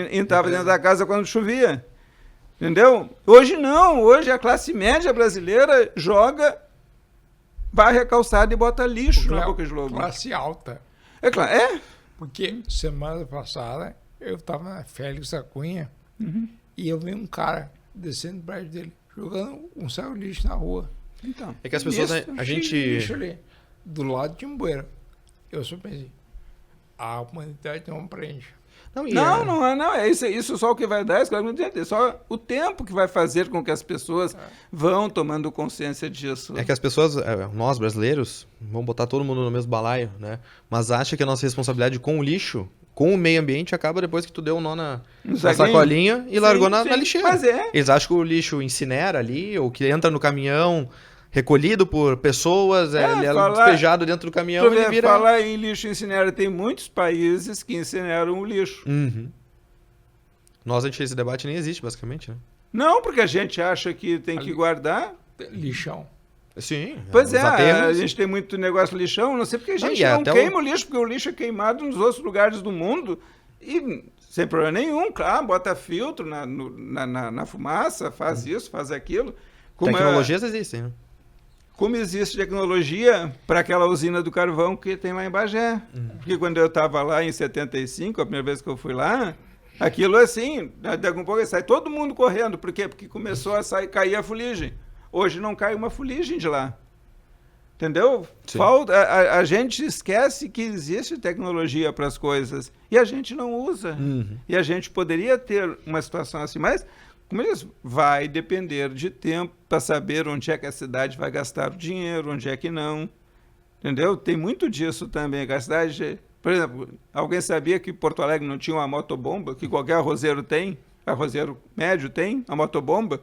entrava dentro da casa quando chovia. Entendeu? Hoje não. Hoje a classe média brasileira joga, varre a calçada e bota lixo na boca de lobo. Classe alta. É claro. É? Porque semana passada eu estava na Félix da Cunha e eu vi um cara descendo do prédio dele, jogando um saco de lixo na rua. Então. É que as pessoas, né, a gente... Lixo ali, do lado de um bueiro. Eu só pensei, a humanidade não aprende. Não, é isso só o que vai dar, é só o tempo que vai fazer com que as pessoas vão tomando consciência disso. É que as pessoas, nós brasileiros, vamos botar todo mundo no mesmo balaio, né? Mas acha que a nossa responsabilidade com o lixo, com o meio ambiente, acaba depois que tu deu um nó na sacolinha e largou na lixeira. Mas Eles acham que o lixo incinera ali, ou que entra no caminhão, recolhido por pessoas, ele é despejado dentro do caminhão e ele vira... Falar em lixo incinera, tem muitos países que incineram o lixo. Nós, a gente, esse debate nem existe, basicamente, né? Não, porque a gente acha que tem que guardar. Lixão. Sim. Pois a gente tem muito negócio lixão, não sei porque a gente não queima o lixo, porque o lixo é queimado nos outros lugares do mundo e sem problema nenhum, claro, bota filtro na fumaça, faz isso, faz aquilo. Tecnologias existem, né? Como existe tecnologia para aquela usina do carvão que tem lá em Bagé. Porque quando eu estava lá em 75, a primeira vez que eu fui lá, aquilo assim, daqui a pouco sai todo mundo correndo. Por quê? Porque começou a cair a fuligem. Hoje não cai uma fuligem de lá. Entendeu? A gente esquece que existe tecnologia para as coisas e a gente não usa. E a gente poderia ter uma situação assim, mas, como eu disse, vai depender de tempo para saber onde é que a cidade vai gastar o dinheiro, onde é que não. Entendeu? Tem muito disso também. A cidade, por exemplo, alguém sabia que Porto Alegre não tinha uma motobomba, que qualquer arrozeiro tem, arrozeiro médio tem, uma motobomba,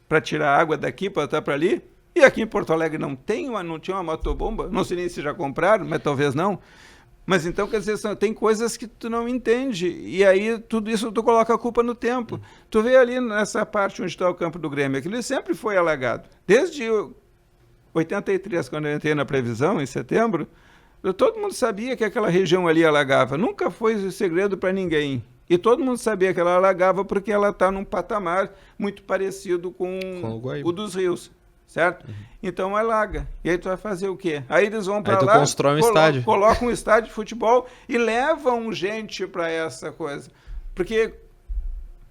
para tirar água daqui, para estar para ali? E aqui em Porto Alegre não tinha uma motobomba? Não sei nem se já compraram, mas talvez não. Mas então, quer dizer, tem coisas que tu não entende. E aí, tudo isso tu coloca a culpa no tempo. Tu vê ali nessa parte onde está o campo do Grêmio, aquilo sempre foi alagado. Desde 83, quando eu entrei na previsão, em setembro, todo mundo sabia que aquela região ali alagava. Nunca foi segredo para ninguém. E todo mundo sabia que ela alagava porque ela está num patamar muito parecido com o dos rios. Certo? Então alaga. E aí tu vai fazer o quê? Aí eles vão para lá, constrói um estádio. Colocam um estádio de futebol e levam gente para essa coisa. Porque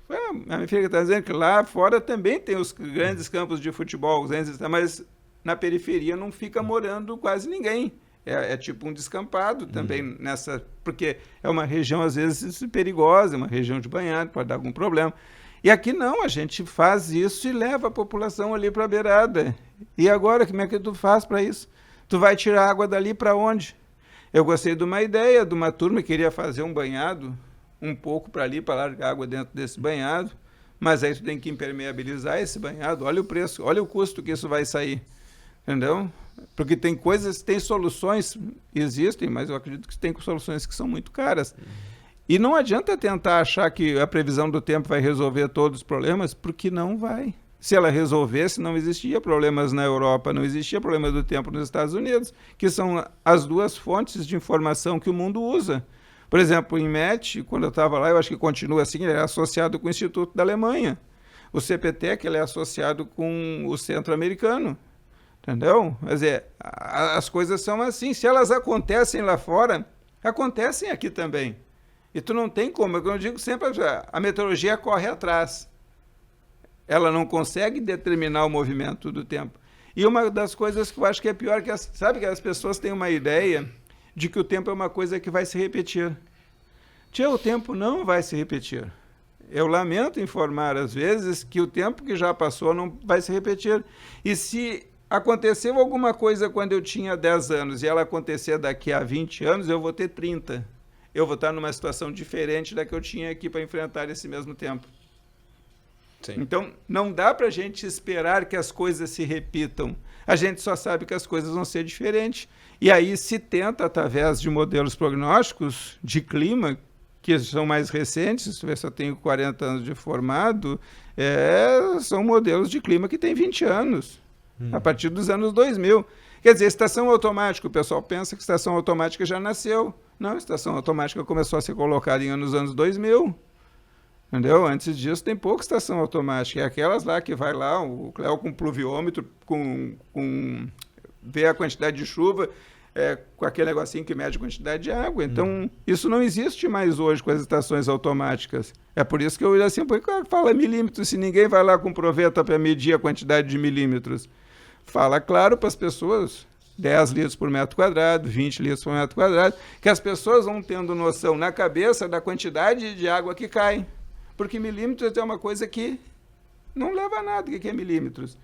a minha filha está dizendo que lá fora também tem os grandes campos de futebol, mas na periferia não fica morando quase ninguém. É tipo um descampado também nessa... Porque é uma região, às vezes, perigosa, é uma região de banhado, pode dar algum problema. E aqui não, a gente faz isso e leva a população ali para a beirada. E agora, como é que tu faz para isso? Tu vai tirar água dali para onde? Eu gostei de uma ideia, de uma turma que queria fazer um banhado, um pouco para ali, para largar água dentro desse banhado, mas aí tu tem que impermeabilizar esse banhado, olha o preço, olha o custo que isso vai sair, entendeu? Porque tem coisas, tem soluções, existem, mas eu acredito que tem soluções que são muito caras. E não adianta tentar achar que a previsão do tempo vai resolver todos os problemas, porque não vai. Se ela resolvesse, não existia problemas na Europa, não existia problema do tempo nos Estados Unidos, que são as duas fontes de informação que o mundo usa. Por exemplo, o INMET, quando eu estava lá, eu acho que continua assim, ele é associado com o Instituto da Alemanha. O CPTEC ele é associado com o centro-americano, entendeu? Quer dizer, as coisas são assim. Se elas acontecem lá fora, acontecem aqui também. E tu não tem como. Eu digo sempre, a meteorologia corre atrás. Ela não consegue determinar o movimento do tempo. E uma das coisas que eu acho que é pior, sabe que as pessoas têm uma ideia de que o tempo é uma coisa que vai se repetir. O tempo não vai se repetir. Eu lamento informar, às vezes, que o tempo que já passou não vai se repetir. E se aconteceu alguma coisa quando eu tinha 10 anos e ela acontecer daqui a 20 anos, eu vou ter 30. Eu vou estar numa situação diferente da que eu tinha aqui para enfrentar esse mesmo tempo. Sim. Então, não dá para a gente esperar que as coisas se repitam. A gente só sabe que as coisas vão ser diferentes. E aí se tenta, através de modelos prognósticos de clima, que são mais recentes, se eu só tenho 40 anos de formado, são modelos de clima que têm 20 anos, a partir dos anos 2000. Quer dizer, estação automática, o pessoal pensa que estação automática já nasceu. Não, estação automática começou a ser colocada nos anos 2000. Entendeu? Antes disso tem pouca estação automática. É aquelas lá que vai lá, o Cléo com pluviômetro, vê a quantidade de chuva, com aquele negocinho que mede a quantidade de água. Então, isso não existe mais hoje com as estações automáticas. É por isso que eu olho assim, porque fala milímetros, se ninguém vai lá com proveta para medir a quantidade de milímetros. Fala claro para as pessoas, 10 litros por metro quadrado, 20 litros por metro quadrado, que as pessoas vão tendo noção na cabeça da quantidade de água que cai. Porque milímetros é uma coisa que não leva a nada. O que é milímetros?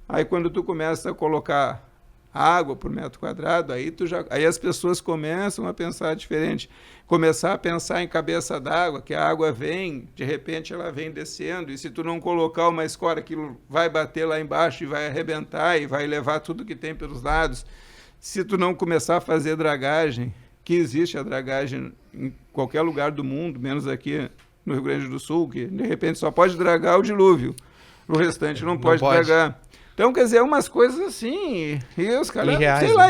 Aí quando tu começa a colocar água por metro quadrado, aí as pessoas começam a pensar diferente. Começar a pensar em cabeça d'água, que a água vem, de repente ela vem descendo, e se tu não colocar uma escora, aquilo vai bater lá embaixo e vai arrebentar e vai levar tudo que tem pelos lados. Se tu não começar a fazer dragagem, que existe a dragagem em qualquer lugar do mundo, menos aqui no Rio Grande do Sul, que de repente só pode dragar o dilúvio, o restante não pode dragar. Então, quer dizer, umas coisas assim, e os caras, sei lá,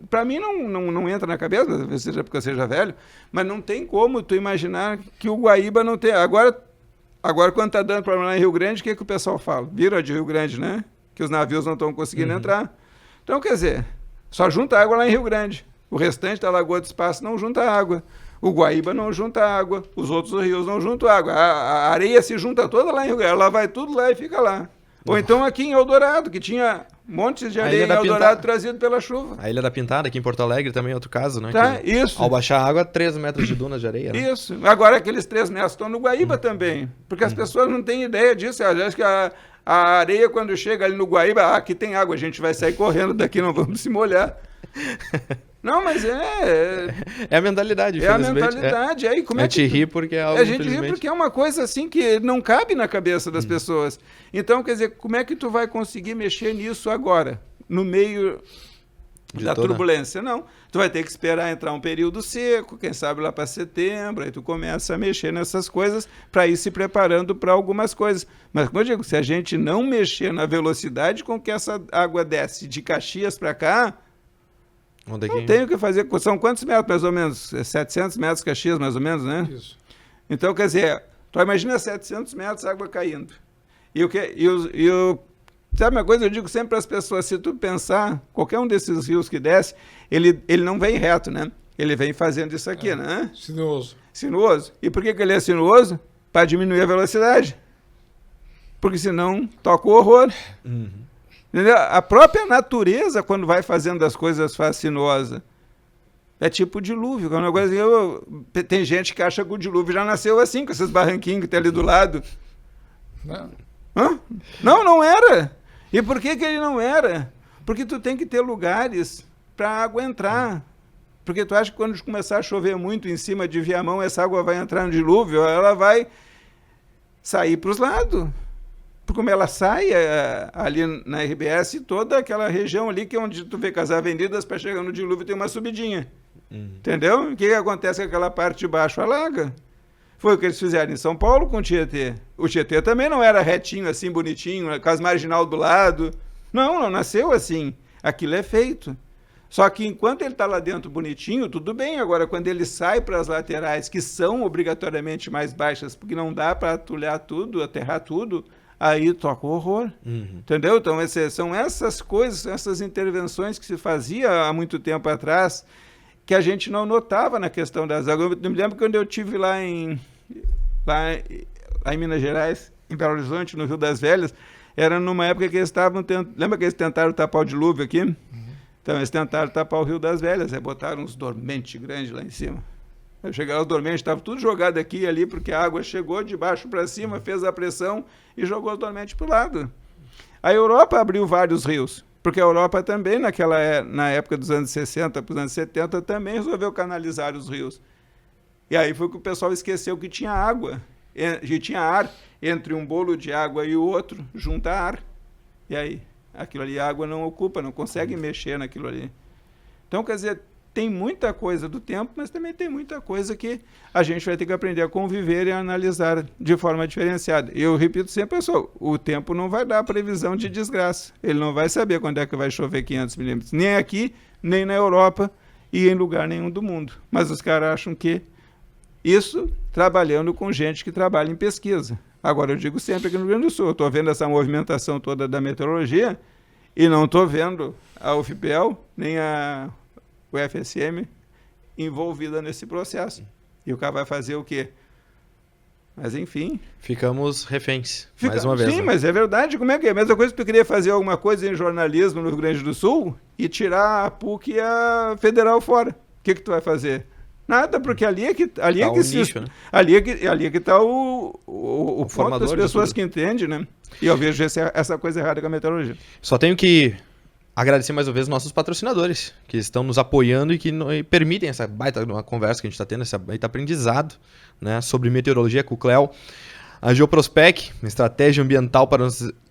para mim não entra na cabeça, talvez seja porque eu seja velho, mas não tem como tu imaginar que o Guaíba não tem. Agora quando está dando problema lá em Rio Grande, o que o pessoal fala? Vira de Rio Grande, né? Que os navios não estão conseguindo entrar. Então, quer dizer, só junta água lá em Rio Grande. O restante da Lagoa do Espaço não junta água. O Guaíba não junta água, os outros rios não juntam água. A areia se junta toda lá em Rio Grande, ela vai tudo lá e fica lá. Ou então aqui em Eldorado, que tinha montes de areia em Eldorado trazido pela chuva. A Ilha da Pintada, aqui em Porto Alegre, também é outro caso, né? Tá, isso. Ao baixar a água, 3 metros de dunas de areia. Né? Isso. Agora aqueles 3 metros estão no Guaíba também, porque as pessoas não têm ideia disso. Acho que a areia, quando chega ali no Guaíba, aqui tem água, a gente vai sair correndo daqui, não vamos se molhar. Não, mas é a mentalidade, infelizmente. É a mentalidade. Aí, como a gente ri porque é algo, a gente ri porque é uma coisa assim que não cabe na cabeça das pessoas. Então, quer dizer, como é que tu vai conseguir mexer nisso agora, no meio da turbulência? Não. Tu vai ter que esperar entrar um período seco, quem sabe lá para setembro, aí tu começa a mexer nessas coisas para ir se preparando para algumas coisas. Mas, como eu digo, se a gente não mexer na velocidade com que essa água desce de Caxias para cá, não tem o que fazer. São quantos metros, mais ou menos? 700 metros Caxias, mais ou menos, né? Isso. Então, quer dizer, tu imagina 700 metros água caindo. Sabe uma coisa? Eu digo sempre para as pessoas, se tu pensar, qualquer um desses rios que desce, ele não vem reto, né? Ele vem fazendo isso aqui, né? Sinuoso. Sinuoso. E por que ele é sinuoso? Para diminuir a velocidade. Porque senão toca o horror. Entendeu? A própria natureza, quando vai fazendo as coisas, faz sinuosa. É tipo dilúvio. É uma coisa tem gente que acha que o dilúvio já nasceu assim, com esses barranquinhos que tem ali do lado. Não. Hã? Não era. E por que ele não era? Porque tu tem que ter lugares para a água entrar. Porque tu acha que quando começar a chover muito em cima de Viamão, essa água vai entrar no dilúvio, ela vai sair para os lados. Porque como ela sai ali na RBS, toda aquela região ali, que é onde tu vê que as avenidas para chegar no dilúvio tem uma subidinha. Entendeu? O que acontece com aquela parte de baixo? Alaga. Foi o que eles fizeram em São Paulo com o Tietê. O Tietê também não era retinho, assim, bonitinho, com as marginal do lado. Não nasceu assim. Aquilo é feito. Só que enquanto ele está lá dentro bonitinho, tudo bem. Agora, quando ele sai para as laterais, que são obrigatoriamente mais baixas, porque não dá para atulhar tudo, aterrar tudo, aí toca o horror. Uhum. Entendeu? Então, são essas coisas, essas intervenções que se fazia há muito tempo atrás, que a gente não notava na questão das águas. Eu me lembro quando eu estive lá em Minas Gerais, em Belo Horizonte, no Rio das Velhas, era numa época que eles estavam lembra que eles tentaram tapar o dilúvio aqui? Uhum. Então, eles tentaram tapar o Rio das Velhas, aí botaram uns dormentes grandes lá em cima. Eu cheguei os dormentes, estava tudo jogado aqui e ali, porque a água chegou de baixo para cima, fez a pressão e jogou os dormentes para o lado. A Europa abriu vários rios, porque a Europa também, na época dos anos 60 para os anos 70, também resolveu canalizar os rios. E aí foi que o pessoal esqueceu que tinha água, que tinha ar entre um bolo de água e o outro, junta ar. E aí, aquilo ali a água não ocupa, não consegue mexer naquilo ali. Então, quer dizer, tem muita coisa do tempo, mas também tem muita coisa que a gente vai ter que aprender a conviver e a analisar de forma diferenciada. Eu repito sempre, pessoal, o tempo não vai dar previsão de desgraça. Ele não vai saber quando é que vai chover 500 milímetros, nem aqui, nem na Europa e em lugar nenhum do mundo. Mas os caras acham que isso trabalhando com gente que trabalha em pesquisa. Agora, eu digo sempre aqui no Rio Grande do Sul, eu estou vendo essa movimentação toda da meteorologia e não estou vendo a UFPEL, nem a UFSM envolvida nesse processo. E o cara vai fazer o quê? Mas, enfim... Ficamos reféns, mais uma vez. Sim, né? mas é verdade. Como é que é? A mesma coisa que tu queria fazer alguma coisa em jornalismo no Rio Grande do Sul e tirar a PUC e a Federal fora. O que tu vai fazer? Nada, porque ali é que Tá um nicho, né? ali é que está o ponto formador das de pessoas tudo. que entendem, né? E eu vejo essa coisa errada com a meteorologia. Só tenho que agradecer mais uma vez nossos patrocinadores, que estão nos apoiando e que permitem essa baita uma conversa que a gente está tendo, esse baita aprendizado, né, sobre meteorologia com o Cléo. A Geoprospec, estratégia ambiental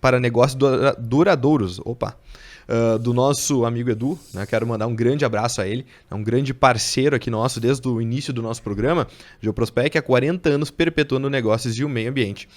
para negócios duradouros. Opa! Do nosso amigo Edu, né? Quero mandar um grande abraço a ele, é um grande parceiro aqui nosso desde o início do nosso programa. Geoprospec há 40 anos perpetuando negócios e o meio ambiente.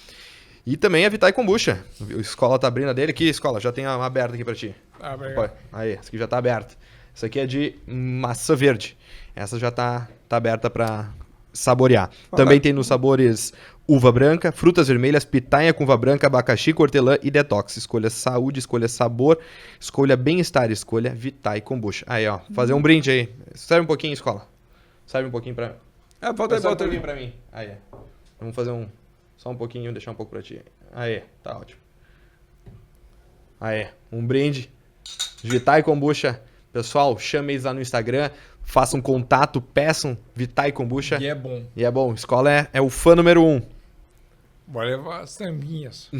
E também a Vitae Kombucha. A escola tá abrindo a dele aqui, escola, já tem uma aberta aqui para ti. Obrigado. Aí, essa aqui já tá aberta. Essa aqui é de maçã verde. Essa já tá aberta para saborear. Também tem nos sabores uva branca, frutas vermelhas, pitanha com uva branca, abacaxi, hortelã e detox. Escolha saúde, escolha sabor, escolha bem-estar, escolha Vitae Kombucha. Aí, ó, fazer um brinde aí. Serve um pouquinho, escola. Serve um pouquinho pra... Volta aí, um pouquinho pra mim. Aí, vamos fazer só um pouquinho, deixar um pouco pra ti. Aí, tá ótimo. Aí, um brinde. Vitae Kombucha. Pessoal, chame eles lá no Instagram, façam contato, peçam Vitae Kombucha. E é bom. E é bom, escola é o fã número 1. Vou levar as tampinhas.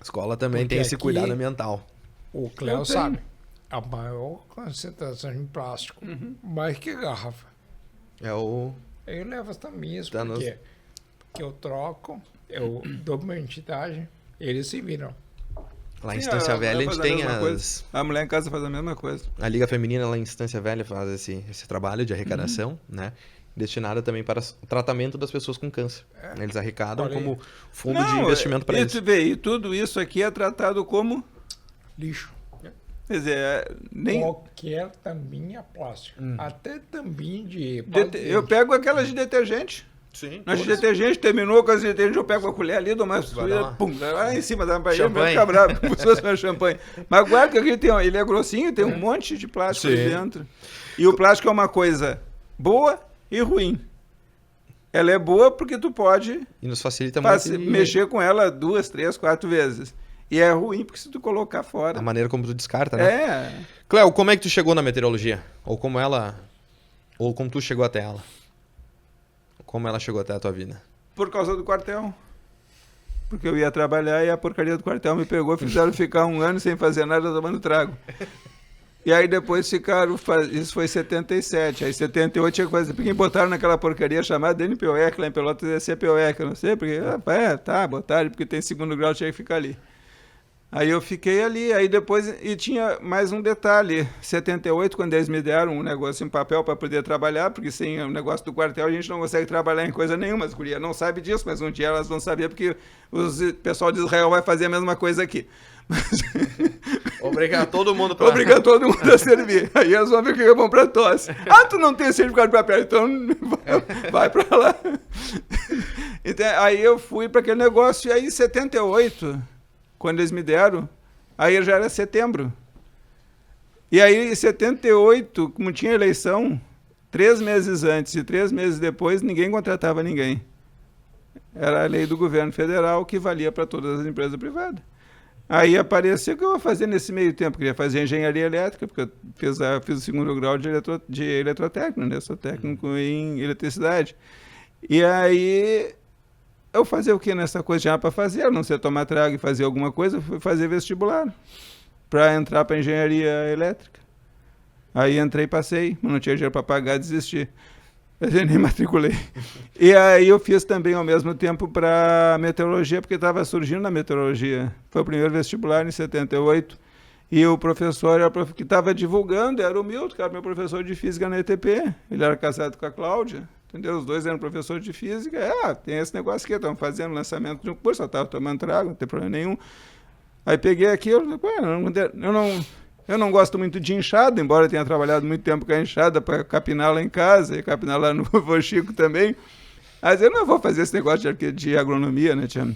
Escola também Porque tem esse aqui- cuidado ambiental. O Cléo sabe. A maior concentração de plástico. Mais que garrafa. É o... Eu levo as tampinhas Tá nos- porque eu troco, eu dou uma entidade, eles se viram. Lá em Sim, Estância a Velha a mulher gente faz a tem mesma as... coisa. A mulher em casa faz a mesma coisa. A Liga Feminina lá em Estância Velha faz esse trabalho de arrecadação, né? Destinada também para o tratamento das pessoas com câncer. Eles arrecadam Olha aí. como fundo de investimento para e isso. tu vê, e tudo isso aqui é tratado como... Lixo. Quer dizer, nem... Qualquer tampinha plástica. Até tampinha de... Eu pego aquelas de detergente. Sim. Mas de detergente, terminou com as de detergente, eu pego a colher ali, dou uma dar suíra, uma- pum, lá em cima da paella, vai Champanhe. ficar bravo, como se fosse uma champanhe. Mas guarda que aqui ele é grossinho, tem um monte de plástico ali Sim. dentro. E o plástico é uma coisa boa e ruim. Ela é boa porque tu pode E nos facilita muito mexer com ela 2, 3, 4 vezes. E é ruim porque se tu colocar fora... a maneira como tu descarta, né? É... Cléo, como é que tu chegou na meteorologia? Ou como tu chegou até ela? Como ela chegou até a tua vida? Por causa do quartel. Porque eu ia trabalhar e a porcaria do quartel me pegou, fizeram ficar 1 ano sem fazer nada, tomando trago. E aí depois ficaram, isso foi em 77, aí 78 tinha coisa, porque botaram naquela porcaria chamada NPOEC, lá em Pelotas é CPOEC, eu não sei, porque, botaram, porque tem 2º grau, tinha que ficar ali. Aí eu fiquei ali, aí depois, e tinha mais um detalhe, 78, quando eles me deram um negócio em papel para poder trabalhar, porque sem o negócio do quartel a gente não consegue trabalhar em coisa nenhuma, as gurias não sabem disso, mas um dia elas vão saber, porque o pessoal de Israel vai fazer a mesma coisa aqui. Obrigado a todo mundo Obrigar todo mundo a servir. Aí elas vão ver que é bom pra tosse. Tu não tem certificado de papel, então vai pra lá. Então, aí eu fui para aquele negócio, e aí em 78, quando eles me deram, aí já era setembro. E aí em 78, como tinha eleição, 3 meses antes e 3 meses depois, ninguém contratava ninguém. Era a lei do governo federal que valia para todas as empresas privadas. Aí apareceu o que eu vou fazer nesse meio tempo. Queria fazer engenharia elétrica, porque eu fiz o segundo grau de eletrotécnico, né? Sou técnico em eletricidade. E aí eu fazia o que nessa coisa? Tinha para fazer, a não ser tomar trago e fazer alguma coisa, fui fazer vestibular para entrar para engenharia elétrica. Aí entrei, passei, mas não tinha dinheiro para pagar, desisti. Eu nem matriculei. E aí eu fiz também ao mesmo tempo para meteorologia, porque estava surgindo na meteorologia. Foi o primeiro vestibular em 78. E o professor que estava divulgando era o Milton, que era meu professor de física na ETP. Ele era casado com a Cláudia. Entendeu? Os dois eram professores de física. Tem esse negócio aqui, estamos fazendo lançamento de um curso, eu estava tomando trago, não tem problema nenhum. Aí peguei aquilo, eu não gosto muito de enxada, embora eu tenha trabalhado muito tempo com a enxada para capinar lá em casa, e capinar lá no Vô Chico também. Mas eu não vou fazer esse negócio de agronomia, né, tia?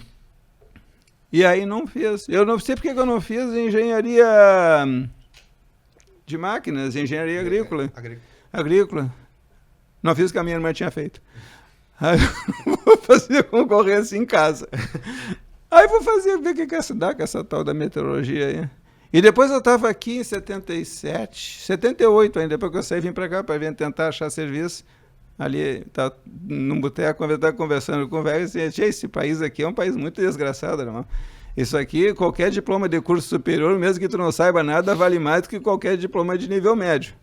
E aí não fiz. Eu não sei porque eu não fiz engenharia de máquinas, engenharia agrícola. Agrícola. Não fiz o que a minha irmã tinha feito. Aí eu vou fazer concorrência em casa. Aí vou ver o que quer se dar com essa tal da meteorologia aí. E depois eu estava aqui em 77, 78 ainda, depois que eu saí, vim para cá para tentar achar serviço. Ali, tá, num boteco, conversando com o velho, e disse, esse país aqui é um país muito desgraçado, irmão. Isso aqui, qualquer diploma de curso superior, mesmo que tu não saiba nada, vale mais do que qualquer diploma de nível médio.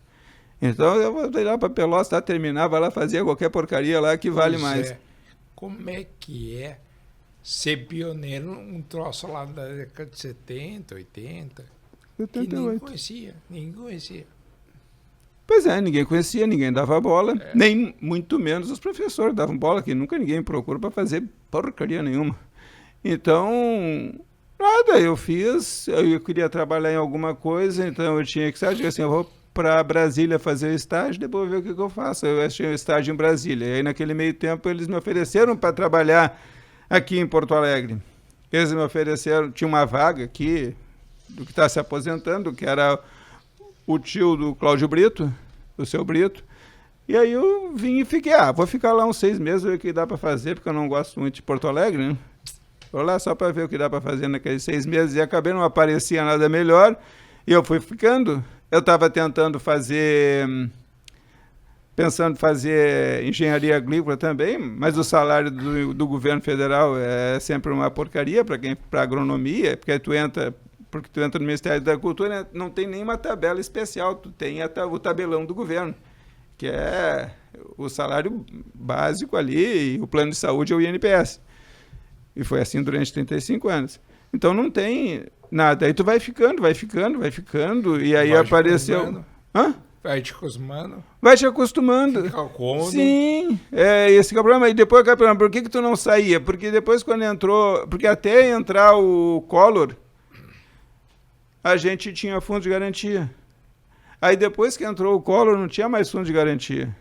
Então eu vou ir lá para Pelotas, terminava lá, fazia qualquer porcaria lá que vale mais. Como é que é ser pioneiro num troço lá da década de 70, 80, 78. Que ninguém conhecia. Pois é, ninguém conhecia, ninguém dava bola, nem muito menos os professores davam bola, que nunca ninguém procura para fazer porcaria nenhuma. Então, nada, eu fiz, eu queria trabalhar em alguma coisa, então eu tinha que saber, assim, eu vou para Brasília fazer o estágio, depois ver o que eu faço. Eu achei o estágio em Brasília, e aí naquele meio tempo eles me ofereceram para trabalhar aqui em Porto Alegre. Eles me ofereceram, tinha uma vaga aqui, do que está se aposentando, que era o tio do Cláudio Brito, o seu Brito, e aí eu vim e fiquei, vou ficar lá uns 6 meses, ver o que dá para fazer, porque eu não gosto muito de Porto Alegre, né? Vou lá só para ver o que dá para fazer naqueles 6 meses, e acabei, não aparecia nada melhor, e eu fui ficando. Eu estava tentando pensando em fazer engenharia agrícola também, mas o salário do governo federal é sempre uma porcaria para agronomia, porque tu entra no Ministério da Cultura, não tem nenhuma tabela especial, tu tem o tabelão do governo, que é o salário básico ali, e o plano de saúde é o INPS. E foi assim durante 35 anos. Então não tem nada. Aí tu vai ficando, e aí apareceu... Vai te acostumando. Vai te acostumando. Fica cômodo. Sim, esse é o problema. E depois, por que tu não saía? Porque depois quando entrou... Porque até entrar o Collor, a gente tinha fundo de garantia. Aí depois que entrou o Collor, não tinha mais fundo de garantia.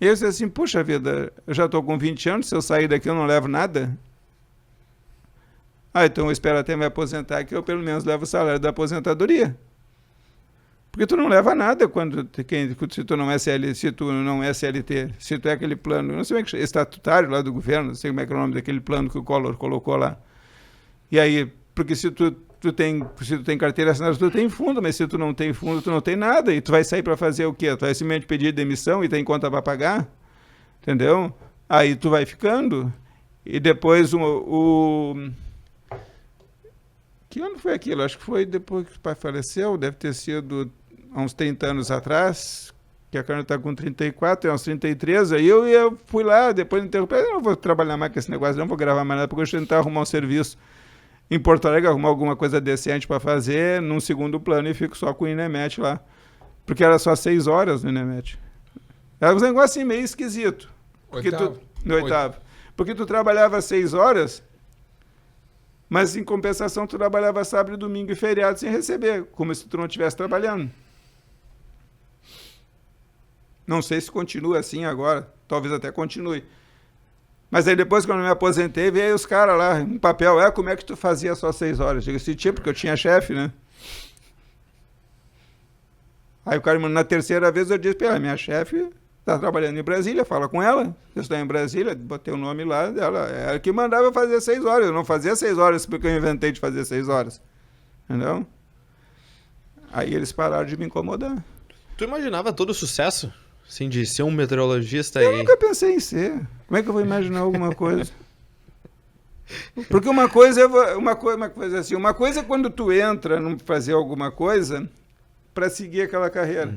E eu disse assim, puxa vida, eu já estou com 20 anos, se eu sair daqui eu não levo nada. Então eu espero até me aposentar, que eu pelo menos levo o salário da aposentadoria. Porque tu não leva nada se tu não é CLT, se tu é aquele plano, não sei como é que é, estatutário lá do governo, não sei como é que é o nome daquele plano que o Collor colocou lá. E aí, porque se tu tem carteira assinada, tu tem fundo, mas se tu não tem fundo, tu não tem nada, e tu vai sair para fazer o quê? Tu vai simplesmente pedir demissão e tem conta para pagar, entendeu? Aí tu vai ficando, e depois que ano foi aquilo? Acho que foi depois que o pai faleceu, deve ter sido há uns 30 anos atrás, que a Carmen está com 34, uns 33, aí eu fui lá, depois interrompi, eu não vou trabalhar mais com esse negócio, não vou gravar mais nada, porque eu vou tentar arrumar um serviço em Porto Alegre, arrumar alguma coisa decente para fazer, num segundo plano, e fico só com o INEMET lá, porque era só 6 horas no INEMET. Era um negócio assim meio esquisito. No oitavo. Porque tu trabalhava 6 horas... Mas, em compensação, tu trabalhava sábado, domingo e feriado sem receber, como se tu não estivesse trabalhando. Não sei se continua assim agora, talvez até continue. Mas aí depois, quando eu me aposentei, veio os caras lá, um papel, como é que tu fazia só 6 horas? Eu digo assim, tipo, porque eu tinha chefe, né? Aí o cara, na terceira vez, eu disse, minha chefe está trabalhando em Brasília, fala com ela. Eu estou em Brasília, botei o nome lá dela. Ela que mandava eu fazer 6 horas. Eu não fazia 6 horas porque eu inventei de fazer 6 horas. Entendeu? Aí eles pararam de me incomodar. Tu imaginava todo o sucesso? Assim, de ser um meteorologista Eu e... nunca pensei em ser. Como é que eu vou imaginar alguma coisa? Porque uma coisa é quando tu entra num fazer alguma coisa para seguir aquela carreira.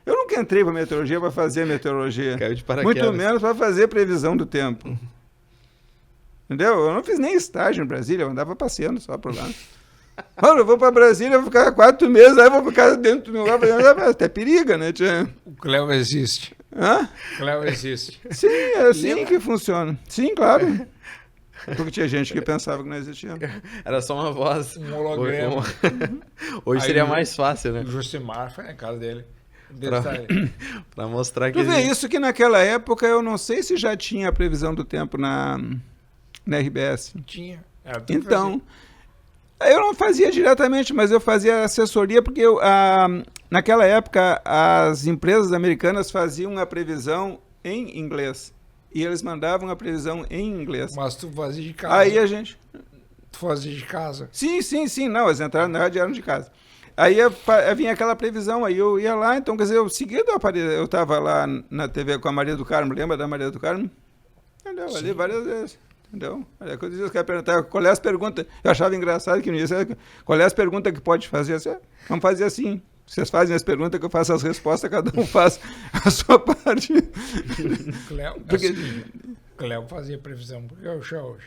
Eu nunca entrei para meteorologia para fazer meteorologia. Caiu de paraquedas. Muito menos para fazer previsão do tempo. Entendeu? Eu não fiz nem estágio em Brasília, eu andava passeando só por lá. Olha, eu vou para Brasília, vou ficar 4 meses, aí eu vou ficar dentro do meu lugar, até periga, né, tia? O Cléo existe. Hã? O Cléo existe. Sim, é assim que funciona. Sim, claro. Porque tinha gente que pensava que não existia. Era só uma voz. Um holograma. Hoje Aí seria mais fácil, né? O Josimar foi na casa dele. Pra mostrar que... Tu vê isso que naquela época eu não sei se já tinha a previsão do tempo na RBS. Tinha. Então, eu não fazia diretamente, mas eu fazia assessoria porque naquela época as empresas americanas faziam a previsão em inglês. E eles mandavam a previsão em inglês. Mas tu fazia de casa. Aí a gente... Tu fazia de casa. Sim. Não, as entradas na rádio eram de casa. Aí vinha aquela previsão, aí eu ia lá, então, quer dizer, eu estava lá na TV com a Maria do Carmo, lembra da Maria do Carmo? Entendeu? Sim. Ali várias vezes, entendeu? Aí quando os caras perguntavam, qual é as perguntas? Eu achava engraçado que não ia ser, qual é as perguntas que pode fazer? Assim, vamos fazer assim. Vocês fazem as perguntas que eu faço as respostas, cada um faz a sua parte. Cléo, Porque... assim, Cléo fazia previsão, porque eu já hoje.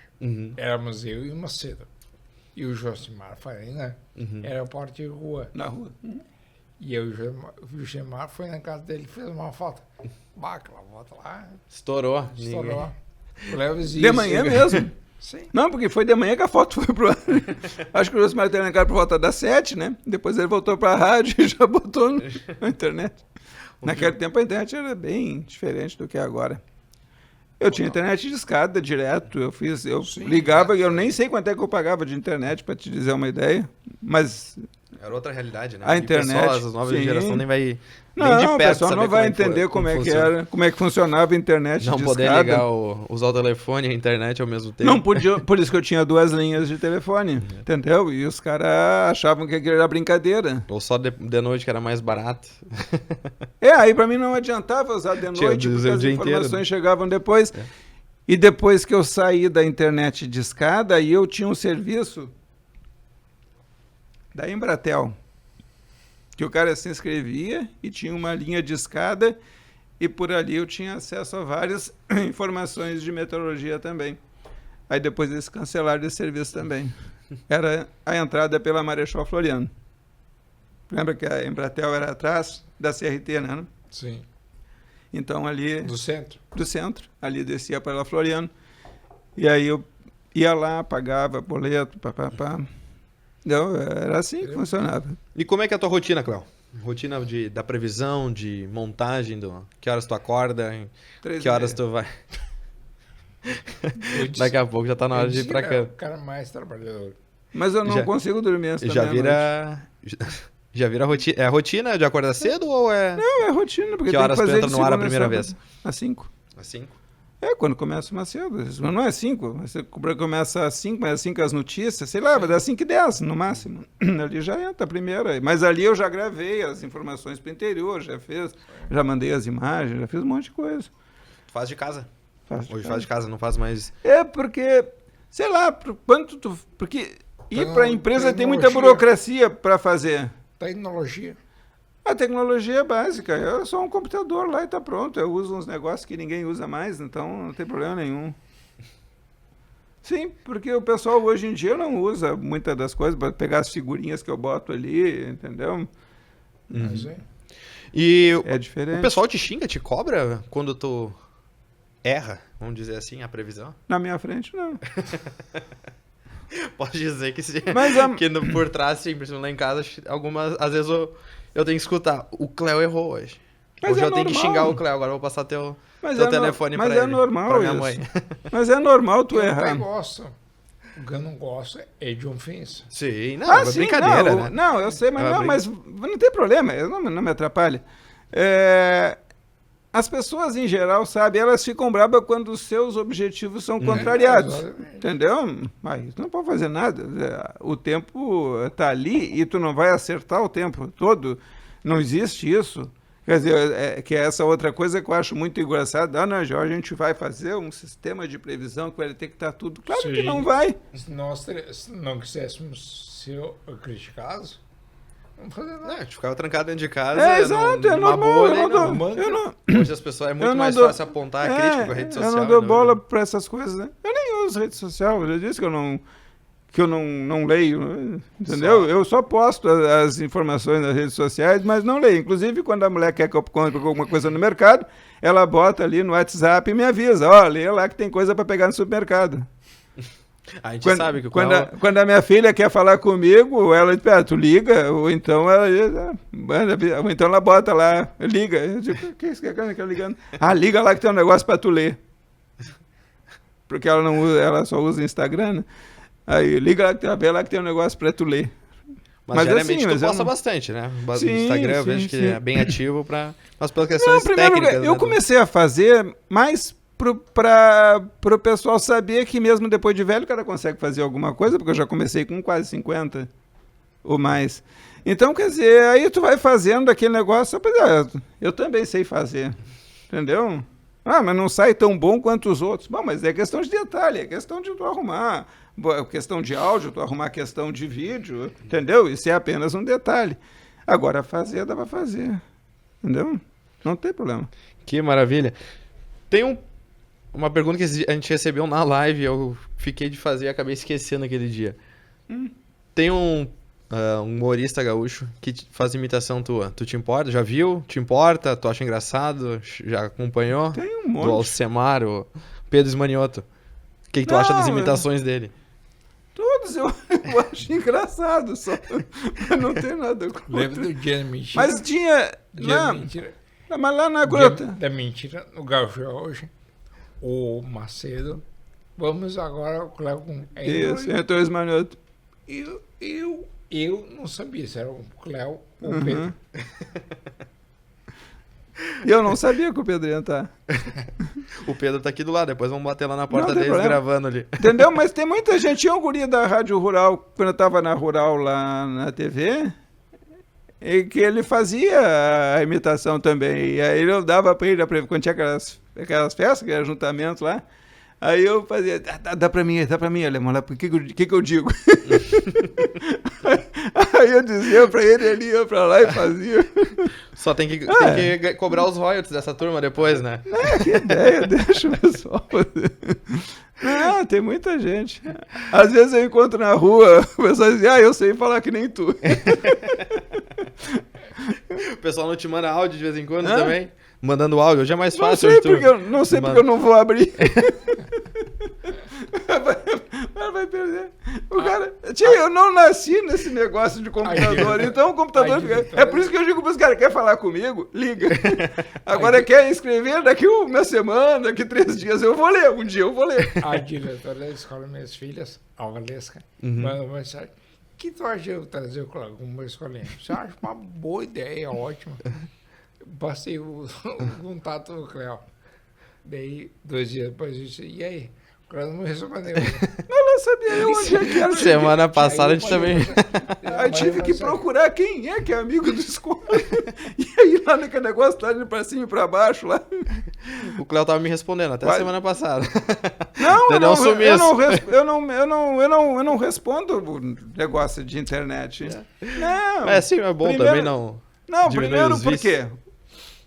Éramos eu e o Macedo. E o Josimar Farina era porta de rua. Na rua. E eu, o Josimar foi na casa dele e fez uma foto. Bah, aquela foto lá. Estourou. Estourou. O Léo existe. De manhã mesmo? Sim. Não, porque foi de manhã que a foto foi pro ar. Acho que o Josimar teve na casa por volta das 7, né? Depois ele voltou pra rádio e já botou na internet. Naquele tempo a internet era bem diferente do que é agora. Eu tinha internet de escada direto, eu ligava e eu nem sei quanto é que eu pagava de internet, para te dizer uma ideia, mas... Era outra realidade, né? A internet... Pessoal, as novas gerações nem vai... Não, de o perto pessoal não vai entender como é que era, como é que funcionava a internet não de poder escada. ligar, usar o telefone e a internet ao mesmo tempo. Não podia, por isso que eu tinha 2 linhas de telefone, entendeu? E os caras achavam que aquilo era brincadeira. Ou só de noite, que era mais barato. Aí pra mim não adiantava usar de noite, porque as informações chegavam depois. E depois que eu saí da internet de escada, aí eu tinha um serviço da Embratel, que o cara se inscrevia e tinha uma linha de escada e por ali eu tinha acesso a várias informações de meteorologia também. Aí depois eles cancelaram esse serviço também. Era a entrada pela Marechal Floriano. Lembra que a Embratel era atrás da CRT, né? Sim. Então ali... Do centro. Do centro. Ali descia pela Floriano. E aí eu ia lá, pagava boleto, papapá. Não, era assim que funcionava. E como é que é a tua rotina, Cléo? Rotina da previsão, de montagem, que horas tu acorda, que horas tu vai... Daqui a pouco já tá na hora de ir pra cama. O cara mais trabalhador. Mas eu não consigo dormir essa Já vira rotina. É a rotina de acordar cedo ou é... Não, é rotina. Porque que horas tu entra no ar a primeira vez? Às 5. Às 5? Quando começa mais cedo. Não é 5. Você começa às 5, mas às 5 as notícias, sei lá, vai dar 5h10 no máximo. Ali já entra a primeira. Mas ali eu já gravei as informações pro interior, já mandei as imagens, já fiz um monte de coisa. Tu faz de casa? Hoje faz de casa, não faz mais... Porque, sei lá, porque ir para a empresa tem muita burocracia para fazer. Tecnologia. A tecnologia é básica, é só um computador lá e tá pronto. Eu uso uns negócios que ninguém usa mais, então não tem problema nenhum. Sim, porque o pessoal hoje em dia não usa muitas das coisas para pegar as figurinhas que eu boto ali, entendeu? Mas E é diferente. O pessoal te xinga, te cobra quando tu erra, vamos dizer assim, a previsão? Na minha frente, não. Pode dizer que sim. Mas que por trás, sim, principalmente lá em casa, às vezes eu tenho que escutar. O Cléo errou hoje. Mas Hoje é eu tenho que normal. xingar o Cléo, agora eu vou passar teu Mas telefone mas pra é ele, normal pra minha isso. mãe. Mas é normal tu Eu errar. até gosto. O que eu não gosto é de ofensa. Sim, não, é Sim, brincadeira, não, né? não, eu sei, mas, É uma mas não tem problema, não me atrapalha. As pessoas, em geral, sabe, elas ficam bravas quando os seus objetivos são contrariados, exatamente. entendeu? Mas tu não pode fazer nada. O tempo está ali e tu não vai acertar o tempo todo. Não existe isso. Quer dizer, que é essa outra coisa que eu acho muito engraçada. Não, Jorge, a gente vai fazer um sistema de previsão que vai ter que estar tudo. Claro que Sim. não vai. Se nós não quiséssemos ser criticados, não fazer Não, a nada. gente ficava trancado dentro de casa, Exato, é numa normal. bolha, Eu não não- dou, eu não, Hoje as pessoas é muito não mais dou- fácil apontar a crítica com a rede social. Eu não dou né? bola para essas coisas, né? Eu nem uso rede social, eu já disse que eu não leio, né? Entendeu? Só. Eu só posto as informações nas redes sociais, mas não leio. Inclusive, quando a mulher quer que eu compre alguma coisa no mercado, ela bota ali no WhatsApp e me avisa, ó, lê lá que tem coisa para pegar no supermercado. A gente sabe que o Quando, Cléo... quando a minha filha quer falar comigo, ela diz, tu liga, ou então ela bota lá, liga. Eu digo, o que é isso que a cara quer ligando? Ah, liga lá que tem um negócio para tu ler. Porque ela não usa, ela só usa Instagram, né? Aí, liga lá que tem um negócio para tu ler. Mas geralmente assim, tu mas eu posta não- bastante, né? No Sim, Instagram eu sim, vejo que sim. é bem ativo, mas pelas Não, questões em primeiro técnicas. lugar, eu né? comecei a fazer mais para o pessoal saber que mesmo depois de velho o cara consegue fazer alguma coisa, porque eu já comecei com quase 50 ou mais. Então, quer dizer, aí tu vai fazendo aquele negócio, eu também sei fazer, entendeu? Ah, mas não sai tão bom quanto os outros. Bom, mas é questão de detalhe, é questão de tu arrumar, questão de áudio, tu arrumar questão de vídeo, entendeu? Isso é apenas um detalhe. Agora, fazer, dá pra fazer, entendeu? Não tem problema. Que maravilha. Tem uma pergunta que a gente recebeu na live, eu fiquei de fazer e acabei esquecendo aquele dia. Tem um humorista gaúcho que faz imitação tua. Tu te importa? Já viu? Te importa? Tu acha engraçado? Já acompanhou? Tem um Do monte. Alcemar, o Pedro Esmanioto. O que tu acha das imitações dele? Todos eu acho engraçado, só não tem nada contra. Lembra do dia da mentira? Mas tinha. Dia da Não, mentira. mas lá na Dia grota. da mentira, no Gaúcho hoje, o Macedo. Vamos agora, Cléo, com... Isso, entrou o Esmanioto. Eu não sabia se era o Cléo ou o Pedro. E eu não sabia que o Pedro ia estar. O Pedro tá aqui do lado, depois vamos bater lá na porta Não tem deles problema. gravando ali. Entendeu? Mas tem muita gente. Tinha um guri da Rádio Rural, quando eu estava na Rural lá na TV, e que ele fazia a imitação também. E aí eu dava para ele, quando tinha aquelas festas, que era juntamento lá, aí eu fazia, dá para mim, alemão, lá, o que eu digo? Aí eu dizia para ele, ele ia para lá e fazia. Só tem que cobrar os royalties dessa turma depois, né? Que ideia, deixa o pessoal fazer. Não, tem muita gente. Às vezes eu encontro na rua, o pessoal diz, eu sei falar que nem tu. O pessoal não te manda áudio de vez em quando também? Mandando áudio, hoje é mais fácil. Não sei porque eu não vou abrir. Vai perder. O cara... eu não nasci nesse negócio de computador, então o computador... É por isso que eu digo para os caras, quer falar comigo? Liga. Agora quer escrever daqui uma semana, daqui 3 dias, eu vou ler, um dia eu vou ler. A diretora da escola, minhas filhas, a Valesca, mandou uma mensagem. O que tu acha de eu trazer o Cléo como uma escolinha? Você acha uma boa ideia, ótima. Passei o contato do Cléo. Daí, 2 dias depois, eu disse, e aí? O Cléo não me respondeu. Eu não sabia onde é que era. Semana passada a gente também... Aí tive que procurar quem é que é amigo do escola. E aí lá naquele negócio, lá indo pra cima e pra baixo, lá. O Cléo tava me respondendo até a semana passada. Não, Deu um sumiço. eu não respondo o negócio de internet. Não. Sim, é bom Primeiro- também não... Não, diminuir primeiro os por vícios. quê?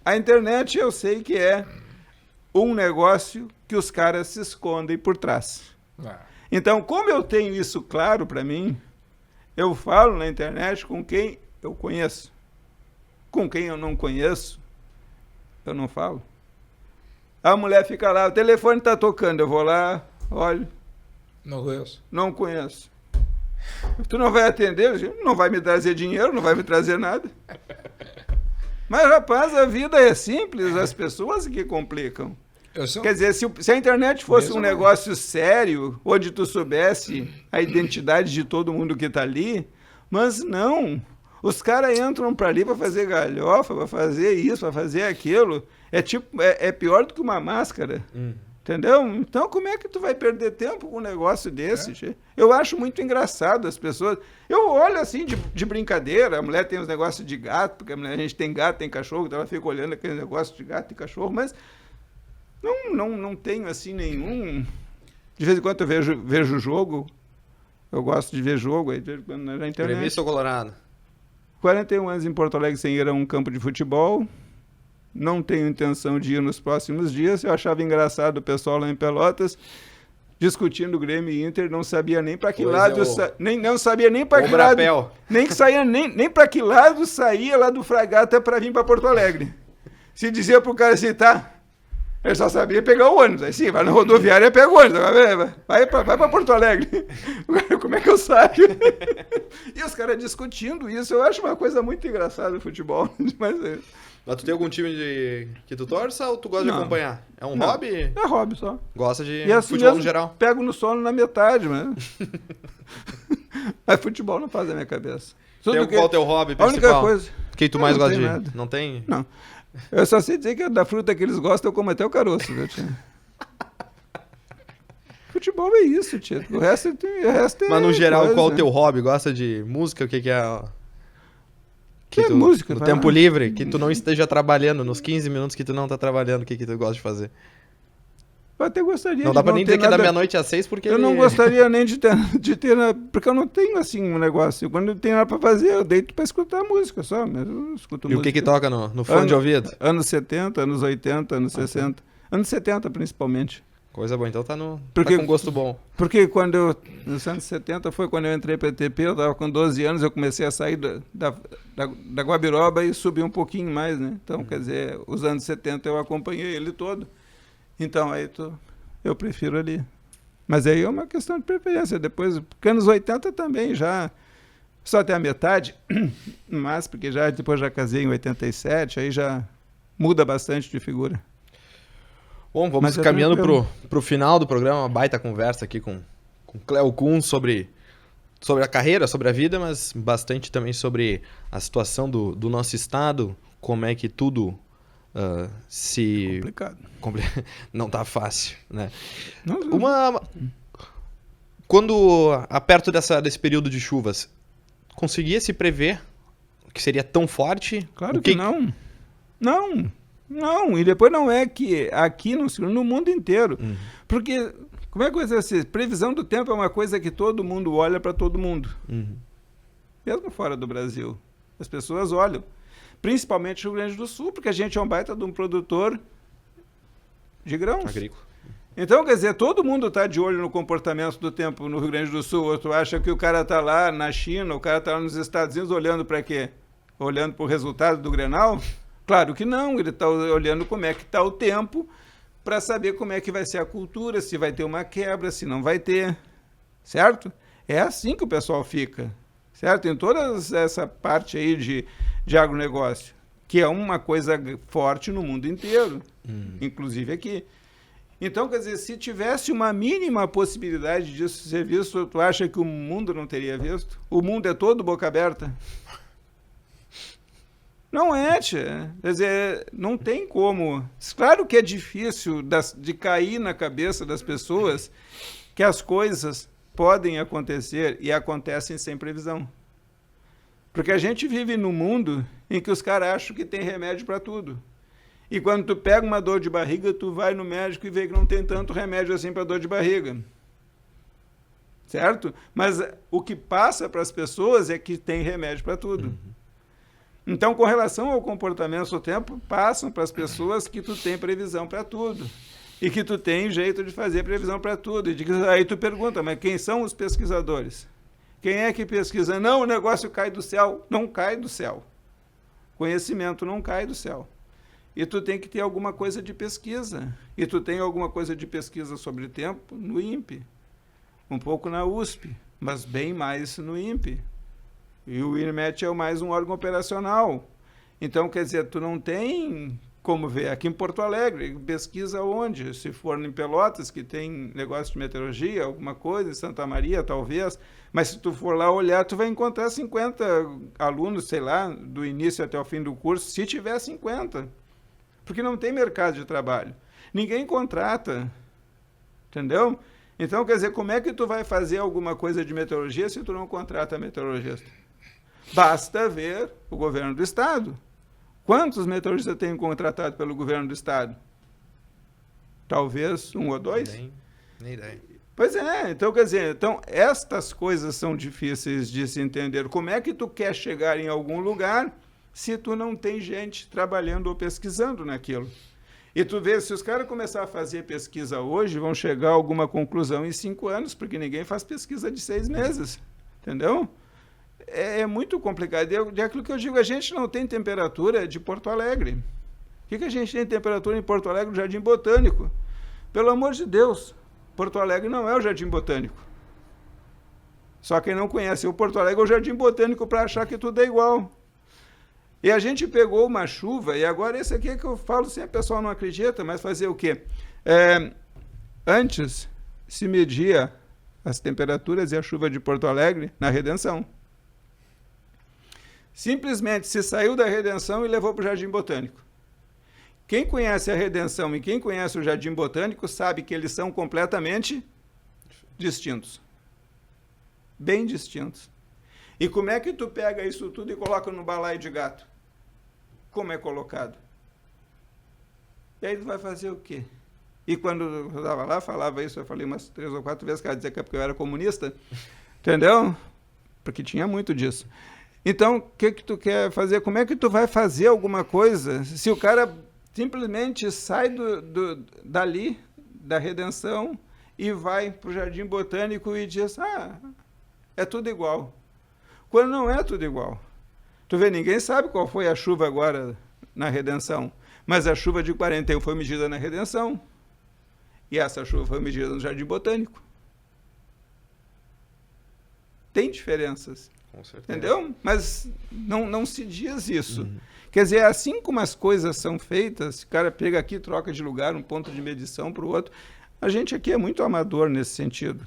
A internet eu sei que é um negócio que os caras se escondem por trás. Então, como eu tenho isso claro para mim, eu falo na internet com quem eu conheço. Com quem eu não conheço, eu não falo. A mulher fica lá, o telefone está tocando, eu vou lá, olho, Não conheço. não conheço. Tu não vai atender? Não vai me trazer dinheiro, não vai me trazer nada. Mas, rapaz, a vida é simples, as pessoas que complicam. Quer dizer, se a internet fosse um negócio sério, onde tu soubesse a identidade de todo mundo que tá ali, mas não. Os caras entram para ali para fazer galhofa, para fazer isso, para fazer aquilo. É pior do que uma máscara. Entendeu? Então, como é que tu vai perder tempo com um negócio desse? Eu acho muito engraçado as pessoas. Eu olho assim de brincadeira, a mulher tem uns negócios de gato, porque a gente tem gato, tem cachorro, então ela fica olhando aquele negócio de gato e cachorro, mas não tenho assim nenhum. De vez em quando eu vejo jogo, eu gosto de ver jogo aí na internet. Gremista ou Colorado? 41 anos em Porto Alegre sem ir a um campo de futebol. Não tenho intenção de ir nos próximos dias. Eu achava engraçado o pessoal lá em Pelotas discutindo Grêmio e Inter, não sabia nem para que lado não sabia nem para que lado, nem para que lado saía lá do Fragata para vir para Porto Alegre. Se dizia pro cara assim, tá, ele só sabia pegar o ônibus. Aí sim, vai na rodoviária e pega o ônibus. Vai para Porto Alegre. Como é que eu saio? E os caras discutindo isso. Eu acho uma coisa muito engraçada o futebol. Mas tu tem algum time que tu torça ou tu gosta de acompanhar? É um hobby? É hobby só. Gosta de assim futebol no geral? Pego no sono na metade, mas... Mas futebol não faz a minha cabeça. Qual é o teu hobby principal? A única coisa... O que tu mais gosta de... Nada. Não tem? Não. Eu só sei dizer que da fruta que eles gostam, eu como até o caroço, viu, tia? Futebol é isso, tia. O resto é... Mas no geral, qual é o teu hobby? Gosta de música? O que é... música, no tempo livre, que tu não esteja trabalhando, nos 15 minutos que tu não tá trabalhando, o que tu gosta de fazer? Eu até gostaria não dá pra nem dizer que é da meia-noite às 6, porque... Eu não gostaria nem de ter porque eu não tenho, assim, um negócio. Quando eu tenho nada pra fazer, eu deito pra escutar música só. Mas eu escuto música. E o que toca no fone de ouvido? Anos 70, anos 80, anos 60. Anos 70, principalmente. Coisa boa, então tá com gosto bom. Porque nos anos 70 foi quando eu entrei para a ETP, eu estava com 12 anos, eu comecei a sair da Guabiroba e subir um pouquinho mais, né? Então, quer dizer, os anos 70 eu acompanhei ele todo. Então, aí eu prefiro ali. Mas aí é uma questão de preferência. Depois, porque anos 80 também já, só até a metade, mas porque depois já casei em 87, aí já muda bastante de figura. Bom, vamos caminhando pro final do programa, uma baita conversa aqui com Cléo Kuhn sobre a carreira, sobre a vida, mas bastante também sobre a situação do nosso estado, como é que tudo se... Complicado. Não tá fácil, né? Não. Quando, perto desse período de chuvas, conseguia se prever que seria tão forte? Claro que não. Não, e depois não é que aqui no mundo inteiro. Porque, como é que vai ser assim? Previsão do tempo é uma coisa que todo mundo olha para todo mundo. Mesmo fora do Brasil. As pessoas olham. Principalmente no Rio Grande do Sul, porque a gente é um baita de um produtor de grãos. Agrícola. Então, quer dizer, todo mundo está de olho no comportamento do tempo no Rio Grande do Sul. Ou tu acha que o cara está lá na China, o cara está lá nos Estados Unidos olhando para quê? Olhando para o resultado do Grenal? Claro que não, ele está olhando como é que está o tempo para saber como é que vai ser a cultura, se vai ter uma quebra, se não vai ter, certo? É assim que o pessoal fica, certo? Em toda essa parte aí de agronegócio, que é uma coisa forte no mundo inteiro, inclusive aqui. Então, quer dizer, se tivesse uma mínima possibilidade disso ser visto, tu acha que o mundo não teria visto? O mundo é todo boca aberta? Não é, tia. Quer dizer, não tem como. Claro que é difícil de cair na cabeça das pessoas que as coisas podem acontecer e acontecem sem previsão. Porque a gente vive num mundo em que os caras acham que tem remédio para tudo. E quando tu pega uma dor de barriga, tu vai no médico e vê que não tem tanto remédio assim para dor de barriga. Certo? Mas o que passa para as pessoas é que tem remédio para tudo. Então, com relação ao comportamento do tempo, passam para as pessoas que tu tem previsão para tudo. E que tu tem jeito de fazer previsão para tudo. E aí tu pergunta, mas quem são os pesquisadores? Quem é que pesquisa? Não, o negócio cai do céu. Não cai do céu. Conhecimento não cai do céu. E tu tem que ter alguma coisa de pesquisa. E tu tem alguma coisa de pesquisa sobre tempo no INPE. Um pouco na USP, mas bem mais no INPE. E o INMET é mais um órgão operacional. Então, quer dizer, tu não tem como ver. Aqui em Porto Alegre, pesquisa onde? Se for em Pelotas, que tem negócio de meteorologia, alguma coisa, em Santa Maria, talvez. Mas se tu for lá olhar, tu vai encontrar 50 alunos, sei lá, do início até o fim do curso, se tiver 50. Porque não tem mercado de trabalho. Ninguém contrata. Entendeu? Então, quer dizer, como é que tu vai fazer alguma coisa de meteorologia se tu não contrata meteorologista? Basta ver o governo do Estado. Quantos meteorologistas tem contratado pelo governo do Estado? Talvez 1 ou 2? Nem ideia. Pois é, então quer dizer, então estas coisas são difíceis de se entender. Como é que tu quer chegar em algum lugar se tu não tem gente trabalhando ou pesquisando naquilo? E tu vê, se os caras começarem a fazer pesquisa hoje, vão chegar a alguma conclusão em 5 anos, porque ninguém faz pesquisa de 6 meses, entendeu? É muito complicado. É aquilo que eu digo, a gente não tem temperatura de Porto Alegre. O que a gente tem temperatura em Porto Alegre, no Jardim Botânico? Pelo amor de Deus, Porto Alegre não é o Jardim Botânico. Só quem não conhece o Porto Alegre é o Jardim Botânico para achar que tudo é igual. E a gente pegou uma chuva, e agora esse aqui é que eu falo sempre, o pessoal não acredita, mas fazer o quê? Antes se media as temperaturas e a chuva de Porto Alegre na Redenção. Simplesmente se saiu da Redenção e levou para o Jardim Botânico. Quem conhece a Redenção e quem conhece o Jardim Botânico sabe que eles são completamente distintos. Bem distintos. E como é que tu pega isso tudo e coloca no balaio de gato? Como é colocado? E aí tu vai fazer o quê? E quando eu estava lá, falava isso, eu falei umas 3 ou 4 vezes, que ela dizia que é porque eu era comunista, entendeu? Porque tinha muito disso. Então, o que tu quer fazer? Como é que tu vai fazer alguma coisa se o cara simplesmente sai dali, da Redenção, e vai para o Jardim Botânico e diz, é tudo igual. Quando não é tudo igual. Tu vê, ninguém sabe qual foi a chuva agora na Redenção, mas a chuva de 41 foi medida na Redenção, e essa chuva foi medida no Jardim Botânico. Tem diferenças. Com certeza. Entendeu? Mas não se diz isso. Quer dizer, assim como as coisas são feitas, o cara pega aqui, troca de lugar, um ponto de medição para o outro, a gente aqui é muito amador nesse sentido.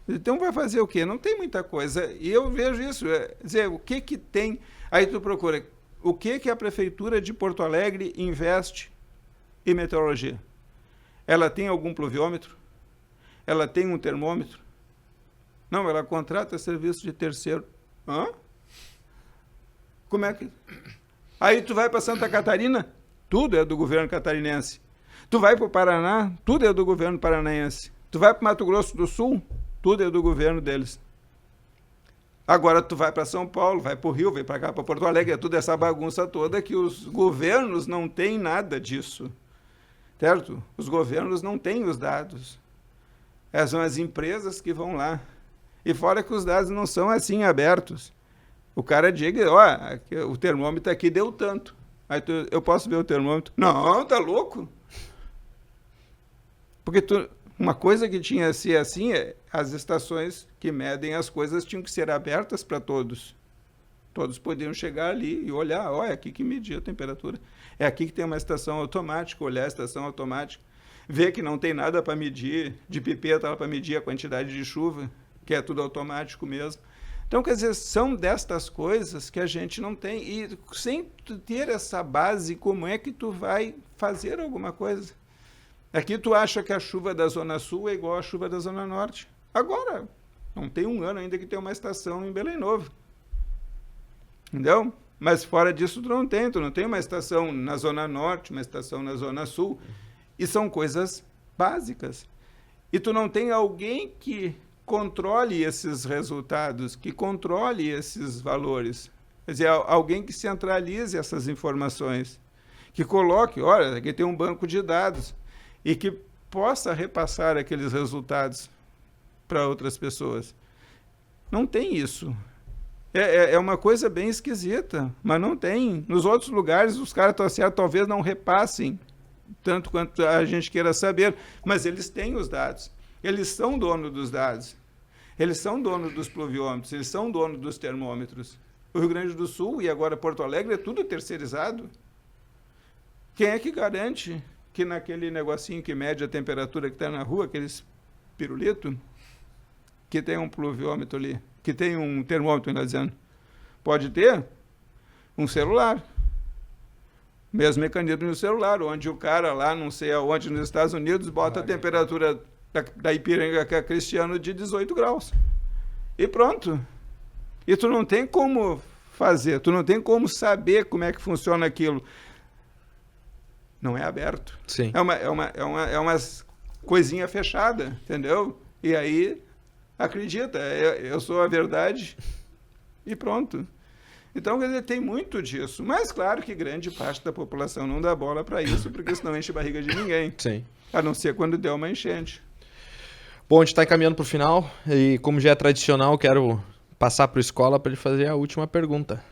Então vai fazer o quê? Não tem muita coisa. E eu vejo isso. Dizer, o que tem... Aí tu procura, o que a Prefeitura de Porto Alegre investe em meteorologia? Ela tem algum pluviômetro? Ela tem um termômetro? Não, ela contrata serviço de terceiro. Hã? Como é que... Aí tu vai para Santa Catarina, tudo é do governo catarinense. Tu vai para o Paraná, tudo é do governo paranaense. Tu vai para Mato Grosso do Sul, tudo é do governo deles. Agora tu vai para São Paulo, vai para o Rio, vem para cá, para Porto Alegre, é tudo essa bagunça toda que os governos não têm nada disso. Certo? Os governos não têm os dados. São as empresas que vão lá. E fora que os dados não são assim abertos. O cara diga, o termômetro aqui deu tanto. Aí eu posso ver o termômetro? Não, tá louco? Porque uma coisa que tinha que ser assim, as estações que medem as coisas tinham que ser abertas para todos. Todos podiam chegar ali e olhar, é aqui que media a temperatura. É aqui que tem uma estação automática, olhar a estação automática. Ver que não tem nada para medir, de pipeta para medir a quantidade de chuva, que é tudo automático mesmo. Então, quer dizer, são destas coisas que a gente não tem. E sem ter essa base, como é que tu vai fazer alguma coisa? Aqui tu acha que a chuva da Zona Sul é igual à chuva da Zona Norte. Agora, não tem um ano ainda que tem uma estação em Belém Novo. Entendeu? Mas fora disso tu não tem uma estação na Zona Norte, uma estação na Zona Sul. E são coisas básicas. E tu não tem alguém que controle esses resultados, que controle esses valores. Quer dizer, alguém que centralize essas informações, que coloque, olha, aqui tem um banco de dados, e que possa repassar aqueles resultados para outras pessoas. Não tem isso. É uma coisa bem esquisita, mas não tem. Nos outros lugares, os caras talvez não repassem tanto quanto a gente queira saber, mas eles têm os dados. Eles são donos dos dados. Eles são donos dos pluviômetros, eles são donos dos termômetros. O Rio Grande do Sul e agora Porto Alegre é tudo terceirizado. Quem é que garante que naquele negocinho que mede a temperatura que está na rua, aqueles pirulito, que tem um pluviômetro ali, que tem um termômetro, ainda dizendo, pode ter um celular. Mesmo mecanismo no celular, onde o cara lá, não sei aonde, nos Estados Unidos, bota a temperatura da Ipiranga que é Cristiano de 18 graus. E pronto. E tu não tem como fazer, tu não tem como saber como é que funciona aquilo. Não é aberto. Sim. É uma coisinha fechada, entendeu? E aí, acredita, eu sou a verdade e pronto. Então, quer dizer, tem muito disso. Mas, claro que grande parte da população não dá bola para isso, porque isso não enche barriga de ninguém. Sim. A não ser quando der uma enchente. Bom, a gente está encaminhando para o final e, como já é tradicional, quero passar para a escola para ele fazer a última pergunta.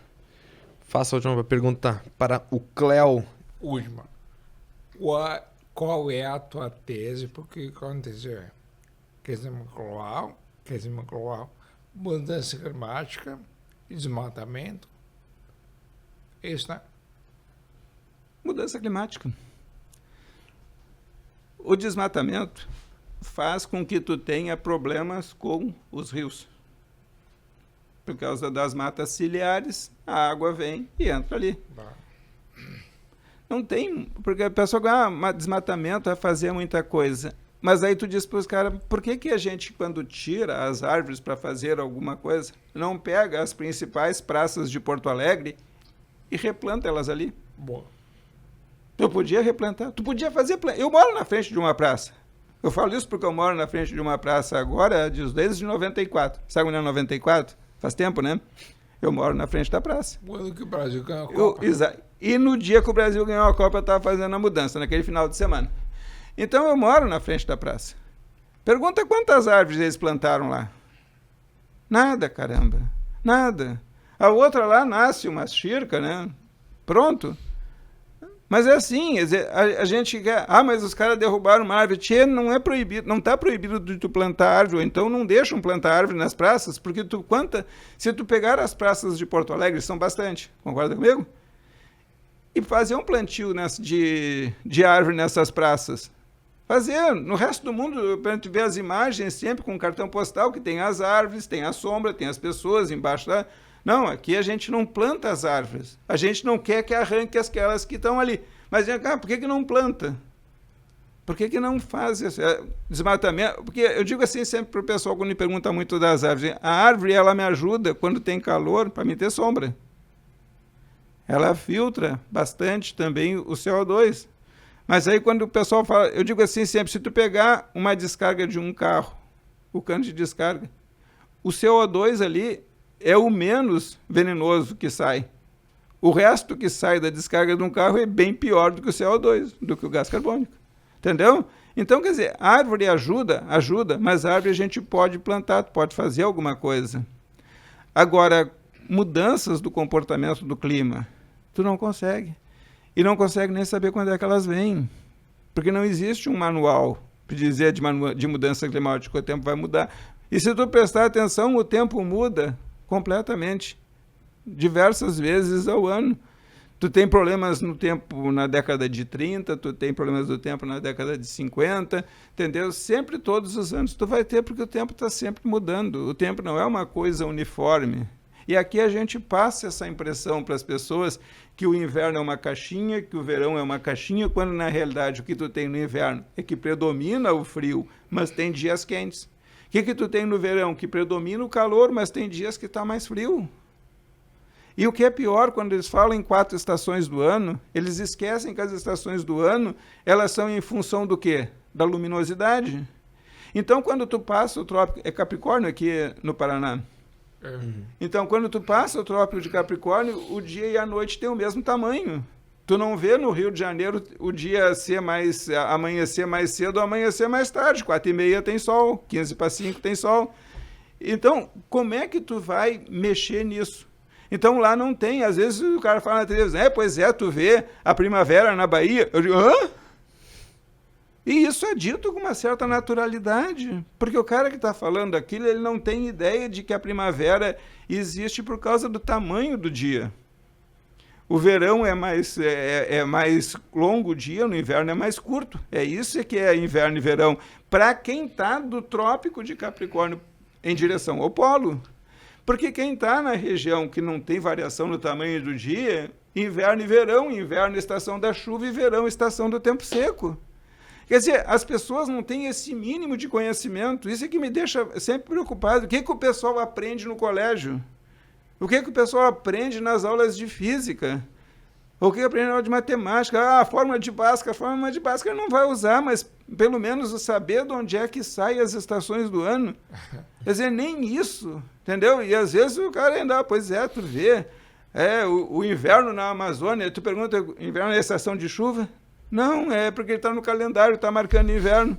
Faça a última pergunta para o Cléo. Última. Qual é a tua tese? Porque aconteceu aquecimento global, mudança climática, desmatamento. Isso, né? Mudança climática. O desmatamento faz com que tu tenha problemas com os rios. Por causa das matas ciliares, a água vem e entra ali. Não tem, porque a pessoa desmatamento vai fazer muita coisa. Mas aí tu diz para os caras, por que a gente, quando tira as árvores para fazer alguma coisa, não pega as principais praças de Porto Alegre e replanta elas ali? Boa. Tu podia replantar, tu podia fazer... Eu moro na frente de uma praça. Eu falo isso porque eu moro na frente de uma praça agora, desde 94. Sabe quando é 94? Faz tempo, né? Eu moro na frente da praça. Quando que o Brasil ganhou a Copa? E no dia que o Brasil ganhou a Copa, eu estava fazendo a mudança, naquele final de semana. Então, eu moro na frente da praça. Pergunta quantas árvores eles plantaram lá. Nada, caramba. Nada. A outra lá nasce uma xirca, né? Pronto. Mas é assim, a gente quer... mas os caras derrubaram uma árvore. Tchê, não é proibido, não está proibido de tu plantar árvore, ou então não deixam plantar árvore nas praças, porque se tu pegar as praças de Porto Alegre, são bastante, concorda comigo? E fazer um plantio de árvore nessas praças. Fazer, no resto do mundo, para gente ver as imagens sempre com cartão postal, que tem as árvores, tem a sombra, tem as pessoas embaixo da... Não, aqui a gente não planta as árvores. A gente não quer que arranque aquelas que estão ali. Mas, por que não planta? Por que não faz esse desmatamento? Porque eu digo assim sempre para o pessoal, quando me pergunta muito das árvores, a árvore, ela me ajuda, quando tem calor, para me ter sombra. Ela filtra bastante também o CO2. Mas aí quando o pessoal fala, eu digo assim sempre, se tu pegar uma descarga de um carro, o cano de descarga, o CO2 ali é o menos venenoso que sai. O resto que sai da descarga de um carro é bem pior do que o CO2, do que o gás carbônico. Entendeu? Então, quer dizer, a árvore ajuda, mas a árvore a gente pode plantar, pode fazer alguma coisa. Agora, mudanças do comportamento do clima, tu não consegue. E não consegue nem saber quando é que elas vêm. Porque não existe um manual para dizer de mudança climática, o tempo vai mudar. E se tu prestar atenção, o tempo muda completamente, diversas vezes ao ano. Tu tem problemas no tempo na década de 30, tu tem problemas do tempo na década de 50, entendeu? Sempre, todos os anos, tu vai ter, porque o tempo está sempre mudando. O tempo não é uma coisa uniforme. E aqui a gente passa essa impressão para as pessoas que o inverno é uma caixinha, que o verão é uma caixinha, quando na realidade o que tu tem no inverno é que predomina o frio, mas tem dias quentes. O que tu tem no verão? Que predomina o calor, mas tem dias que está mais frio. E o que é pior, quando eles falam em 4 estações do ano, eles esquecem que as estações do ano, elas são em função do quê? Da luminosidade. Então, quando tu passa o trópico... É Capricórnio aqui no Paraná. Então, quando tu passa o trópico de Capricórnio, o dia e a noite têm o mesmo tamanho. Tu não vê no Rio de Janeiro o dia amanhecer mais cedo ou amanhecer mais tarde. 4h30 tem sol, 4:45 tem sol. Então, como é que tu vai mexer nisso? Então, lá não tem. Às vezes o cara fala na televisão, pois é, tu vê a primavera na Bahia. Eu digo, hã? E isso é dito com uma certa naturalidade, porque o cara que está falando aquilo, ele não tem ideia de que a primavera existe por causa do tamanho do dia. O verão é mais longo o dia, no inverno é mais curto. É isso que é inverno e verão. Para quem está do trópico de Capricórnio em direção ao polo. Porque quem está na região que não tem variação no tamanho do dia, inverno e verão, inverno estação da chuva e verão estação do tempo seco. Quer dizer, as pessoas não têm esse mínimo de conhecimento. Isso é que me deixa sempre preocupado. O que o pessoal aprende no colégio? O que o pessoal aprende nas aulas de física? O que aprende na aula de matemática? A fórmula de Bhaskara não vai usar, mas pelo menos o saber de onde é que saem as estações do ano. Quer dizer, nem isso, entendeu? E às vezes o cara ainda, pois é, tu vê, o inverno na Amazônia, tu pergunta, inverno é estação de chuva? Não, é porque ele está no calendário, está marcando inverno.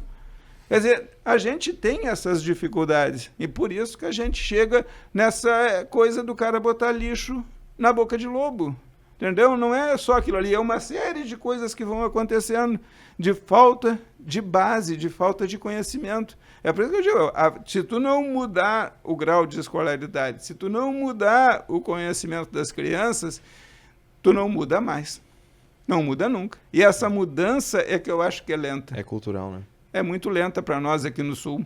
Quer dizer, a gente tem essas dificuldades e por isso que a gente chega nessa coisa do cara botar lixo na boca de lobo, entendeu? Não é só aquilo ali, é uma série de coisas que vão acontecendo de falta de base, de falta de conhecimento. É por isso que eu digo, se tu não mudar o grau de escolaridade, se tu não mudar o conhecimento das crianças, tu não muda mais. Não muda nunca. E essa mudança é que eu acho que é lenta. É cultural, né? É muito lenta para nós aqui no Sul.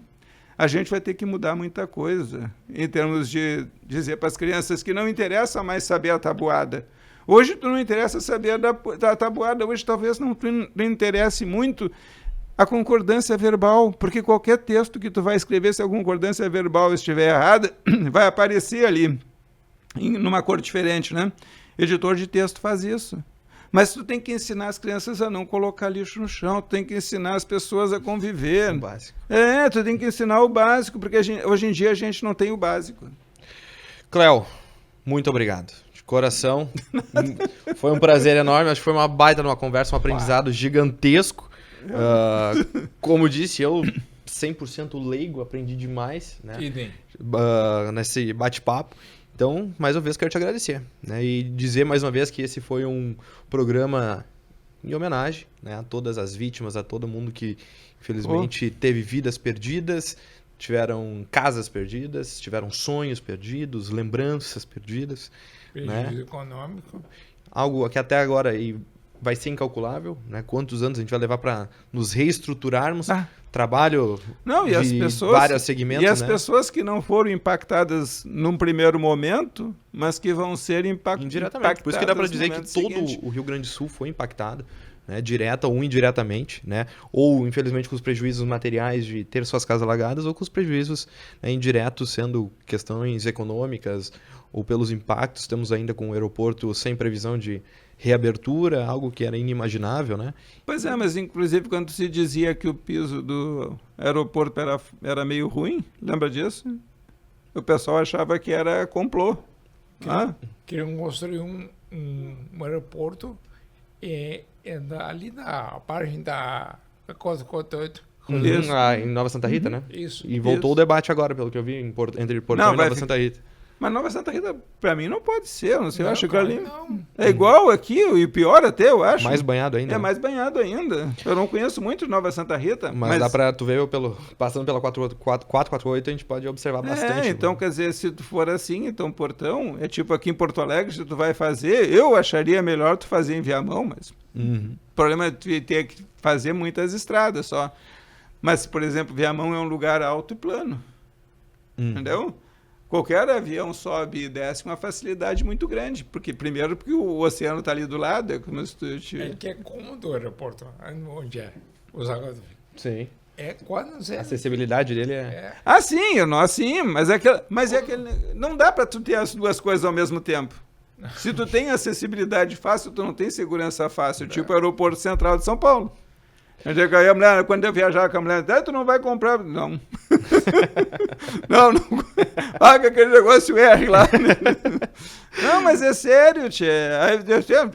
A gente vai ter que mudar muita coisa em termos de dizer para as crianças que não interessa mais saber a tabuada. Hoje tu não interessa saber da tabuada, hoje talvez não interesse muito a concordância verbal, porque qualquer texto que tu vai escrever, se a concordância verbal estiver errada, vai aparecer ali, numa cor diferente, né? Editor de texto faz isso. Mas tu tem que ensinar as crianças a não colocar lixo no chão, tu tem que ensinar as pessoas a conviver. O básico. Tu tem que ensinar o básico, porque hoje em dia a gente não tem o básico. Cléo, muito obrigado. De coração. Foi um prazer enorme, acho que foi uma baita numa conversa, um aprendizado gigantesco. Como disse, eu 100% leigo, aprendi demais, né? Nesse bate-papo. Então, mais uma vez, quero te agradecer, né? E dizer mais uma vez que esse foi um programa em homenagem, né, a todas as vítimas, a todo mundo que, infelizmente, teve vidas perdidas, tiveram casas perdidas, tiveram sonhos perdidos, lembranças perdidas. Prejuízo, né? econômico. Algo que até agora vai ser incalculável, né? Quantos anos a gente vai levar para nos reestruturarmos? Trabalho vários segmentos. E as né? pessoas que não foram impactadas num primeiro momento, mas que vão ser impactadas indiretamente. Por isso que dá para dizer que todo seguinte. o Rio Grande do Sul foi impactado, né? Direta ou indiretamente, né? Ou, infelizmente, com os prejuízos materiais de ter suas casas alagadas, ou com os prejuízos, né, indiretos, sendo questões econômicas, ou pelos impactos. Temos ainda com o aeroporto sem previsão de reabertura, algo que era inimaginável, né? Pois é, mas inclusive quando se dizia que o piso do aeroporto era meio ruim, lembra disso? O pessoal achava que era complô. Queriam construir um aeroporto ali na margem da Costa 48. Em Nova Santa Rita, né? Isso. E voltou o debate agora, pelo que eu vi, entre Portão e Nova Santa Rita. Mas Nova Santa Rita, pra mim, não pode ser. Não sei, eu acho que ali não. é igual aqui, e pior até, eu acho. Mais banhado ainda. É mais banhado ainda. Eu não conheço muito Nova Santa Rita. Mas dá pra tu ver, passando pela 448, a gente pode observar bastante. Então, quer dizer, se tu for assim, então Portão, é tipo aqui em Porto Alegre, se tu vai fazer, eu acharia melhor tu fazer em Viamão, mas o problema é tu ter que fazer muitas estradas só. Mas, por exemplo, Viamão é um lugar alto e plano. Entendeu? Qualquer avião sobe e desce com uma facilidade muito grande. Primeiro porque o oceano está ali do lado. É como se tu que é cômodo o aeroporto, onde é os águas do Rio. Sim. É quase não sei. A acessibilidade dele é... Sim, mas não dá para tu ter as duas coisas ao mesmo tempo. Se tu tem acessibilidade fácil, tu não tem segurança fácil. Tipo o aeroporto central de São Paulo. Quando eu viajar com a mulher, tu não vai comprar. Não. não. Paga aquele negócio R lá. Não, mas é sério, tchê.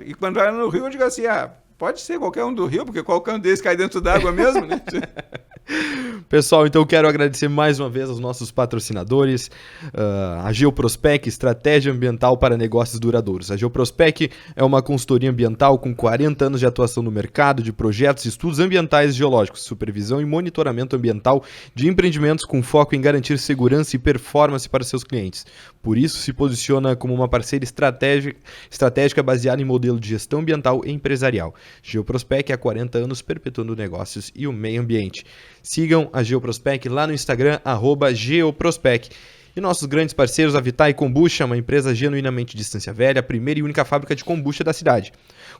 E quando vai no Rio, eu digo assim, pode ser qualquer um do Rio, porque qualquer um deles cai dentro d'água mesmo, né? Pessoal, então eu quero agradecer mais uma vez aos nossos patrocinadores, a Geoprospec, estratégia ambiental para negócios duradouros. A Geoprospec é uma consultoria ambiental com 40 anos de atuação no mercado de projetos e estudos ambientais e geológicos, supervisão e monitoramento ambiental de empreendimentos com foco em garantir segurança e performance para seus clientes. Por isso, se posiciona como uma parceira estratégica baseada em modelo de gestão ambiental e empresarial. Geoprospec há 40 anos perpetuando negócios e o meio ambiente. Sigam a Geoprospec lá no Instagram, @Geoprospec. E nossos grandes parceiros, a Vitae Kombucha, uma empresa genuinamente de Estância Velha, a primeira e única fábrica de kombucha da cidade.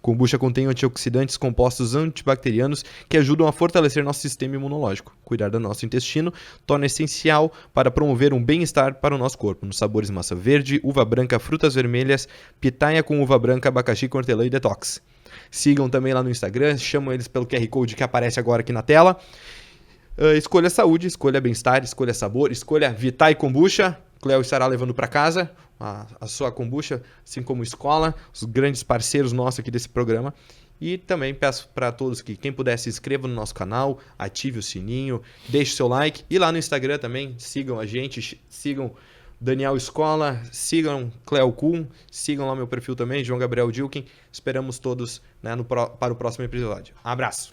Kombucha contém antioxidantes compostos antibacterianos que ajudam a fortalecer nosso sistema imunológico. Cuidar do nosso intestino torna essencial para promover um bem-estar para o nosso corpo. Nos sabores massa verde, uva branca, frutas vermelhas, pitaia com uva branca, abacaxi com hortelã e detox. Sigam também lá no Instagram, chamam eles pelo QR Code que aparece agora aqui na tela. Escolha saúde, escolha bem-estar, escolha sabor, escolha Vitae Kombucha. Cleo estará levando para casa a sua kombucha, assim como escola, os grandes parceiros nossos aqui desse programa. E também peço para todos que quem puder se inscreva no nosso canal, ative o sininho, deixe o seu like. E lá no Instagram também sigam a gente, sigam Daniel Escola, sigam Cleo Kuhn, sigam lá meu perfil também, João Gabriel Dilkin. Esperamos todos, né, para o próximo episódio. Abraço!